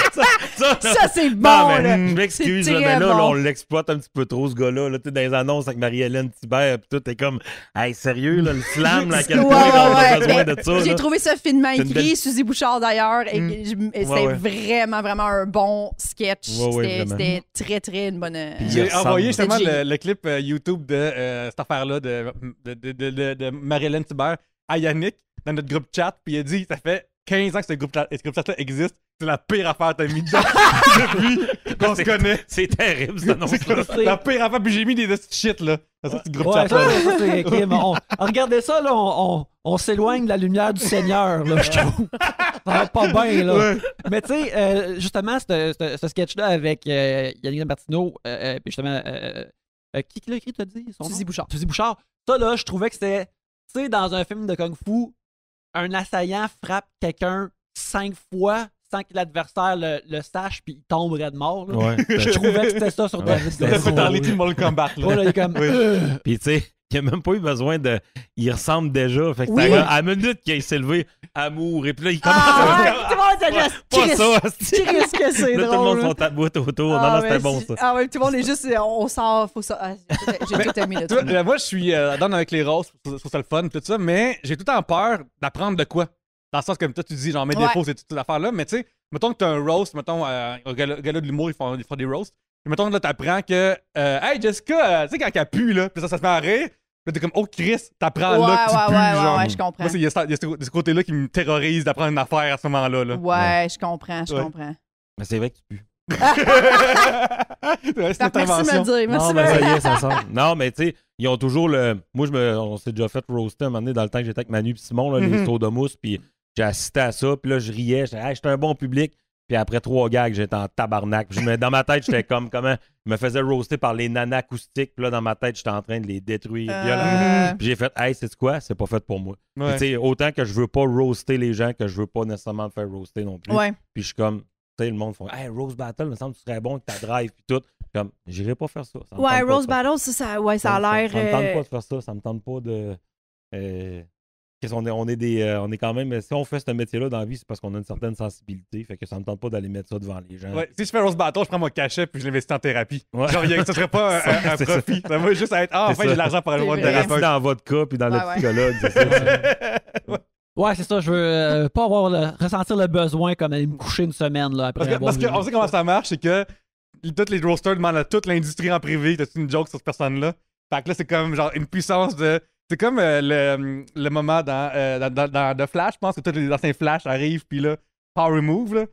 S4: ça c'est bon.
S5: Non, mais,
S4: là.
S5: je m'excuse,
S4: C'est
S5: là,
S4: très
S5: mais là,
S4: bon.
S5: on l'exploite un petit peu trop, ce gars-là. Là, dans les annonces avec Marie-Hélène Thibert, pis tout est comme, hey, sérieux, là, le slam, là, à quel point on a besoin de ça.
S4: J'ai
S5: là.
S4: trouvé ça finement
S5: C'est une
S4: écrit,
S5: belle-
S4: Suzy Bouchard d'ailleurs, et c'était
S5: ouais.
S4: vraiment un bon sketch.
S5: Ouais,
S4: C'était très, très une bonne.
S5: il
S3: J'ai
S5: ressemble.
S3: envoyé justement
S4: C'est
S3: le clip YouTube de cette affaire-là de Marie-Hélène Thibert à Yannick dans notre groupe chat, puis il a dit ça fait 15 ans que ce groupe chat-là existe, c'est la pire affaire que t'as mis dedans depuis qu'on se connaît.
S5: C'est terrible, ça, non?
S3: C'est la pire affaire, puis j'ai mis des shit là dans ce petit groupe
S1: ouais,
S3: chat-là.
S1: ça, c'est crime. Regardez ça, là, on s'éloigne de la lumière du Seigneur, là, je trouve. Ça va pas bien, là.
S3: Ouais.
S1: Mais tu sais, justement, ce sketch-là avec Yannick Martineau, puis justement, qui l'a écrit, t'as dit?
S4: Suzy Bouchard.
S1: Suzy Bouchard. Ça, là, je trouvais que c'était, tu sais, dans un film de Kung Fu, un assaillant frappe quelqu'un 5 fois sans que l'adversaire le sache, puis il tomberait de mort, là.
S5: Ouais.
S1: Je trouvais que c'était ça sur David.
S3: C'était
S1: Gosselin.
S3: dans les Team Mortal Kombat là.
S1: Voilà, il est comme...
S5: Puis, tu sais, il a même pas eu besoin de. Il ressemble déjà. Fait que
S4: Oui.
S5: à la minute qu'il s'est levé, amour, et puis là, il commence
S4: Ah ouais,
S5: à.
S4: tout le monde était juste
S5: Pas ça,
S4: Chris, que c'est
S5: là,
S4: drôle.
S5: tout le monde
S4: là.
S5: sont taboute autour.
S4: Ah,
S5: non, c'était
S4: mais
S5: bon, ça.
S4: Ah ouais, tout le monde est juste, on sort, faut ça. Ah, j'ai tout aimé
S3: Tu vois,
S4: là-dessus.
S3: moi, je suis down avec les roses, je trouve ça le fun, tout ça, mais j'ai tout le temps peur d'apprendre de quoi. Dans le sens que toi, tu dis, genre, mes
S4: Ouais.
S3: défauts, c'est toute cette affaire-là, mais tu sais, mettons que t'as un roast, mettons, au gala de l'humour, ils font des roasts, puis mettons que là, t'apprends que, hey, Jessica, tu sais, quand elle pue, là, puis ça se met à rire, là, t'es comme, oh, Chris, t'apprends là que tu pues, genre.
S4: Ouais, je comprends.
S3: Moi, il y a ce côté-là qui me terrorise d'apprendre une affaire à ce moment-là. Là.
S4: Ouais, je comprends.
S5: Mais c'est vrai que tu pues.
S3: Ouais, c'est une
S4: Merci de me
S3: intervention.
S4: le dire. Merci
S5: Non,
S4: de
S5: mais
S4: me
S5: ça
S4: le
S5: y
S4: dire.
S5: est, ça sort. Non, mais tu sais, ils ont toujours le. Moi, on s'est déjà fait roaster un moment donné dans le temps que j'étais avec Manu et Simon, là, les sauts de mousse, puis j'ai assisté à ça, puis là, je riais, j'étais un bon public. Puis après 3 gags, j'étais en tabarnak. Dans ma tête, j'étais comme comment. Je me faisais roaster par les nanas acoustiques. Puis là, dans ma tête, j'étais en train de les détruire violemment. Puis j'ai fait, hey, c'est quoi? C'est pas fait pour moi.
S3: Ouais.
S5: Puis tu sais, autant que je veux pas roaster les gens, que je veux pas nécessairement me faire roaster non plus.
S4: Ouais.
S5: Puis je suis comme, tu sais, le monde fait, hey, Roast Battle, il me semble que tu serais bon avec ta drive. Puis tout. Comme, j'irai pas faire ça. Ça me
S4: Ouais,
S5: tente pas
S4: Rose
S5: de faire
S4: Battle, ça a l'air.
S5: ça me tente pas de faire ça. Ça me tente pas de. On est quand même. Si on fait ce métier-là dans la vie, c'est parce qu'on a une certaine sensibilité. Fait que ça me tente pas d'aller mettre ça devant les gens.
S3: Ouais, si je fais Rose Battle, je prends mon cachet puis je l'investis en thérapie.
S5: Ouais.
S3: Genre, ça serait pas un
S5: C'est ça.
S3: profit. Ça va juste être,
S5: C'est
S3: enfin,
S5: ça.
S3: j'ai l'argent pour aller voir
S4: C'est
S3: une
S4: vrai.
S5: Reste
S3: thérapeute.
S5: dans votre cas puis dans
S4: Ouais,
S5: le psychologue. C'est ça.
S1: Ouais, c'est ça. Je veux pas ressentir le besoin comme aller me coucher une semaine là, après
S3: Parce qu'on sait comment ça marche, c'est que tous les roasters demandent à toute l'industrie en privé, t'as-tu une joke sur cette personne-là? Fait que là, c'est comme genre une puissance de. C'est comme le moment dans The Flash, je pense que tous les anciens Flash arrivent, puis là, power move, là.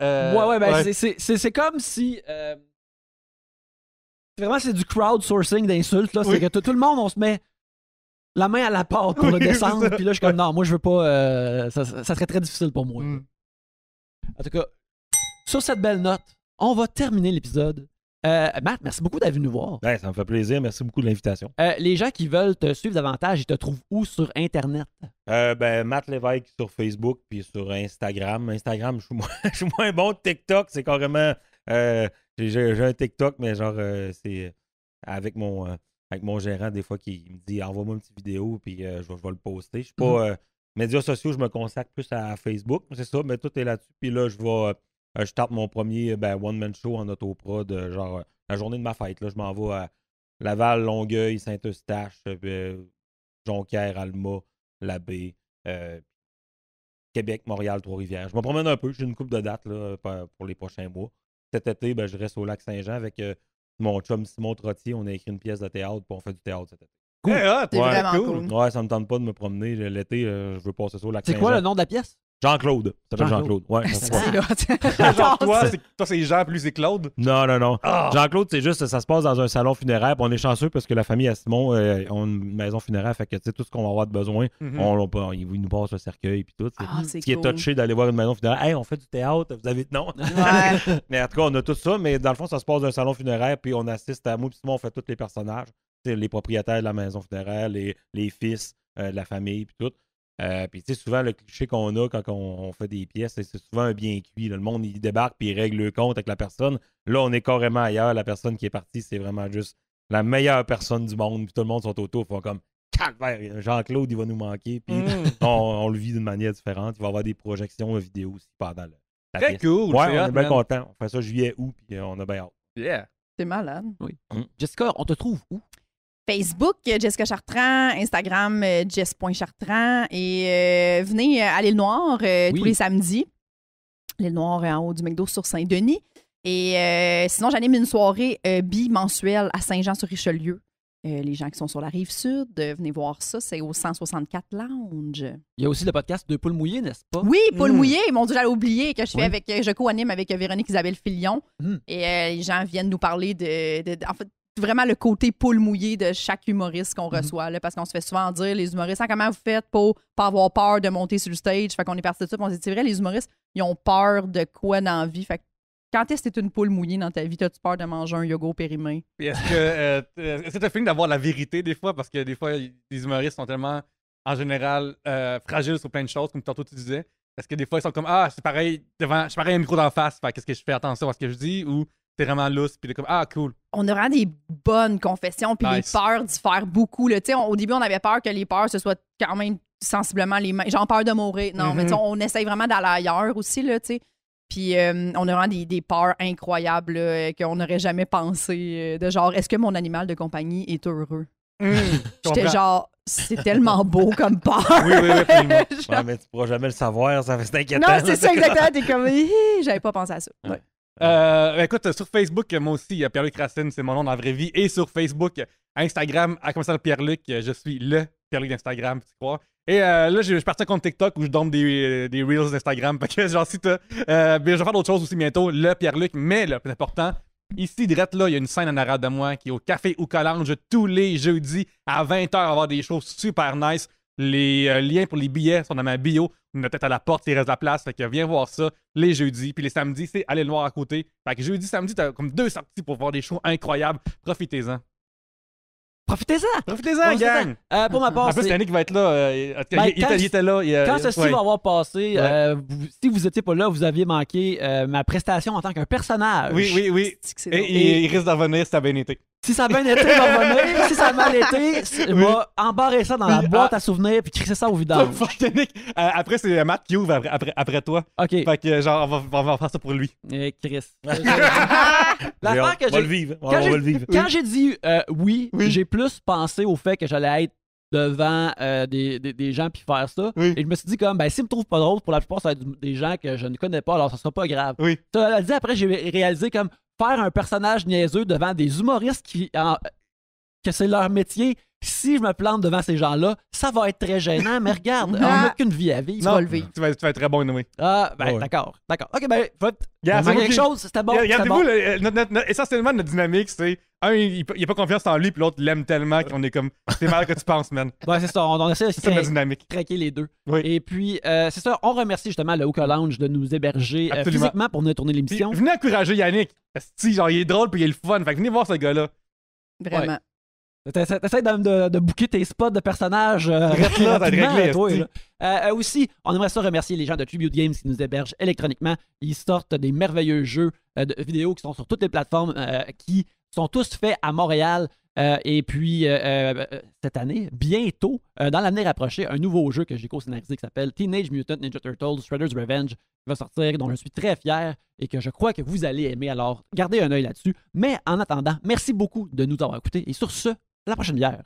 S1: Ouais, ben c'est comme si. Vraiment, c'est du crowdsourcing d'insultes. Là.
S3: Oui.
S1: C'est que tout le monde, on se met la main à la pâte pour le
S3: Oui, c'est
S1: descendre.
S3: ça.
S1: Puis là, je suis comme, non, moi, je veux pas. Ça serait très difficile pour moi.
S3: Mm.
S1: En tout cas, sur cette belle note, on va terminer l'épisode. Matt, merci beaucoup d'être venu nous voir.
S5: Ouais, ça me fait plaisir. Merci beaucoup de l'invitation.
S1: Les gens qui veulent te suivre davantage, ils te trouvent où sur Internet?
S5: Matt Lévesque sur Facebook puis sur Instagram. Instagram, je suis moins bon. TikTok, c'est carrément... j'ai un TikTok, mais genre, c'est avec mon gérant, des fois, qui me dit « Envoie-moi une petite vidéo, puis je vais le poster. » Je suis pas... médias sociaux, je me consacre plus à Facebook. C'est ça, mais tout est là-dessus. Puis là, je starte mon premier one-man show en autoprod, genre la journée de ma fête. Là, je m'en vais à Laval, Longueuil, Saint-Eustache, Jonquière, Alma, Labbé, Québec, Montréal, Trois-Rivières. Je me promène un peu. J'ai une couple de dates là, pour les prochains mois. Cet été, je reste au Lac-Saint-Jean avec mon chum Simon Trottier. On a écrit une pièce de théâtre, puis on fait du théâtre cet été.
S3: Cool.
S4: C'est vraiment cool.
S5: Ouais, ça me tente pas de me promener. L'été, je veux passer ça au Lac-Saint-Jean.
S1: C'est quoi le nom de la pièce?
S5: Jean-Claude. Ça s'appelle Jean-Claude. Ouais,
S3: Genre, toi, c'est Jean, plus c'est Claude.
S5: Non.
S3: Oh.
S5: Jean-Claude, c'est juste, ça se passe dans un salon funéraire. Puis on est chanceux parce que la famille à Simon ont une maison funéraire. Fait que, tu sais, tout ce qu'on va avoir de besoin, ils nous passent le cercueil. Puis tout.
S4: C'est
S5: ce qui est touché d'aller voir une maison funéraire. Hey, on fait du théâtre. Vous avez. Non.
S4: Ouais.
S5: Mais en tout cas, on a tout ça. Mais dans le fond, ça se passe dans un salon funéraire. Puis on assiste à moi. Puis Simon, on fait tous les personnages. T'sais, les propriétaires de la maison funéraire, les fils de la famille. Puis tout. Puis tu sais, souvent, le cliché qu'on a quand on fait des pièces, c'est souvent un bien cuit. Là. Le monde, il débarque puis il règle le compte avec la personne. Là, on est carrément ailleurs. La personne qui est partie, c'est vraiment juste la meilleure personne du monde. Puis tout le monde sont autour. Ils font comme, calvaire, Jean-Claude, il va nous manquer. Puis on le vit d'une manière différente. Il va y avoir des projections de vidéos aussi pendant la
S3: Très
S5: pièce.
S3: cool.
S5: Ouais,
S3: c'est
S5: on
S3: hot,
S5: est bien
S3: man.
S5: content. On fait ça juillet, août, puis on a bien hâte.
S3: Yeah.
S4: C'est malade.
S1: Oui. Jessica, on te trouve où?
S4: Facebook, Jessica Chartrand, Instagram, jess.chartrand et venez à l'Île Noire tous les samedis. L'Île Noire en haut du McDo sur Saint-Denis. Et sinon, j'anime une soirée bimensuelle à Saint-Jean-sur-Richelieu. Les gens qui sont sur la rive sud, venez voir ça, c'est au 164 Lounge.
S1: Il y a aussi le podcast de Poules Mouillées, n'est-ce pas?
S4: Oui, Poules Mouillées, mon Dieu, j'allais oublier que je co-anime avec Véronique Isabelle Filion. Et les gens viennent nous parler en fait, vraiment le côté poule mouillée de chaque humoriste qu'on reçoit, là, parce qu'on se fait souvent dire, les humoristes, comment vous faites pour pas avoir peur de monter sur le stage? Fait qu'on est parti de ça, puis on s'est dit, c'est vrai, les humoristes, ils ont peur de quoi dans la vie? Fait que quand est-ce que t'es une poule mouillée dans ta vie? T'as-tu peur de manger un yogourt périmé?
S3: Puis est-ce que t'as fini d'avoir la vérité des fois? Parce que des fois, les humoristes sont tellement, en général, fragiles sur plein de choses, comme tantôt tu disais. Parce que des fois, ils sont comme, c'est pareil, je suis pareil un micro d'en face, fait qu'est-ce que je fais attention à ce que je dis? Ou t'es vraiment lousse, puis t'es comme, cool.
S4: On a vraiment des bonnes confessions, puis les peurs diffèrent beaucoup. Là. Au début, on avait peur que les peurs, ce soit quand même sensiblement les mêmes. J'ai peur de mourir. Non, mais on essaye vraiment d'aller ailleurs aussi, là, tu sais. Puis on a vraiment des peurs incroyables là, qu'on n'aurait jamais pensé. De genre, est-ce que mon animal de compagnie est heureux? J'étais genre, c'est tellement beau comme peur.
S3: Oui, absolument.
S5: Ouais, mais tu pourras jamais le savoir, c'est inquiétant.
S4: Non, c'est ça exactement. T'es comme, j'avais pas pensé à ça. Ouais.
S3: Écoute, sur Facebook, moi aussi, Pierre-Luc Racine, c'est mon nom dans la vraie vie. Et sur Facebook, Instagram, à commencer Pierre-Luc, je suis le Pierre-Luc d'Instagram, tu crois. Et là, je suis parti à un compte TikTok où je donne des Reels d'Instagram. Fait que genre, si t'as. Je vais faire d'autres choses aussi bientôt, le Pierre-Luc. Mais le plus important, ici, direct là, il y a une scène en arrière de moi qui est au Café Oukalange tous les jeudis à 20h. On va avoir des choses super nice. Les liens pour les billets sont dans ma bio. Notre tête à la porte, il reste de la place. Fait que viens voir ça les jeudis. Puis les samedis, c'est aller le voir à côté. Fait que jeudi, samedi, t'as comme 2 sorties pour voir des shows incroyables. Profitez-en. Profitez-en, gang!
S1: Pour ma part,
S3: en plus, Yannick va être là. Il était là.
S1: Quand ceci va avoir passé, si vous n'étiez pas là, vous aviez manqué ma prestation en tant qu'un personnage.
S3: Oui. Et il risque d'en revenir si ça a bien été.
S1: Si ça a bien été, il va revenir. Si ça a mal été, il va embarrer ça dans la boîte à souvenirs puis crisser ça au vidange.
S3: Yannick, après, c'est Matt qui ouvre après toi.
S1: OK.
S3: Fait que, genre, on va faire ça pour lui.
S1: Chris.
S5: L'affaire que j'ai... On va le vivre.
S1: Quand j'ai dit oui, j'ai plus pensé au fait que j'allais être devant des gens puis faire ça.
S3: Oui.
S1: Et je me suis dit comme, s'ils me trouvent pas drôle, pour la plupart, ça va être des gens que je ne connais pas, alors ça sera pas grave.
S3: Oui.
S1: Ça a dit, après, j'ai réalisé comme faire un personnage niaiseux devant des humoristes que c'est leur métier, si je me plante devant ces gens-là, ça va être très gênant, mais regarde, on n'a qu'une vie à vivre.
S4: Tu vas le vivre.
S3: Tu vas être très bon, Noé.
S1: Ah, ben,
S5: Ouais.
S1: d'accord. OK, ben,
S3: Regarde, c'est
S1: quelque
S3: vous qui-
S1: chose, c'était bon. c'était
S3: Regardez-vous,
S1: bon.
S3: essentiellement, notre dynamique, c'est un, il n'a pas confiance en lui, puis l'autre l'aime tellement qu'on est comme, c'est mal que tu penses, man.
S1: Ouais, c'est ça, on essaie de
S3: C'est ça notre dynamique.
S1: craquer les deux.
S3: Oui.
S1: Et puis, c'est ça, on remercie justement le Hookah Lounge de nous héberger
S3: Absolument.
S1: physiquement pour venir tourner
S3: Puis,
S1: l'émission.
S3: venez encourager Yannick. Asti, genre, il est drôle, puis il est le fun. Fait que venez voir ce gars-là.
S4: Vraiment.
S1: T'essaies de booker tes spots de personnages
S3: Reste là, t'as
S1: rapidement,
S3: réglé,
S1: toi,
S3: esti.
S1: là. Aussi, on aimerait ça remercier les gens de Tribute Games qui nous hébergent électroniquement. Ils sortent des merveilleux jeux de vidéo qui sont sur toutes les plateformes, qui sont tous faits à Montréal. Et puis, cette année, bientôt, dans l'avenir rapproché, un nouveau jeu que j'ai co-scénarisé qui s'appelle Teenage Mutant Ninja Turtles Shredder's Revenge, qui va sortir, dont je suis très fier et que je crois que vous allez aimer. Alors, gardez un œil là-dessus. Mais en attendant, merci beaucoup de nous avoir écoutés. Et sur ce, à la prochaine bière.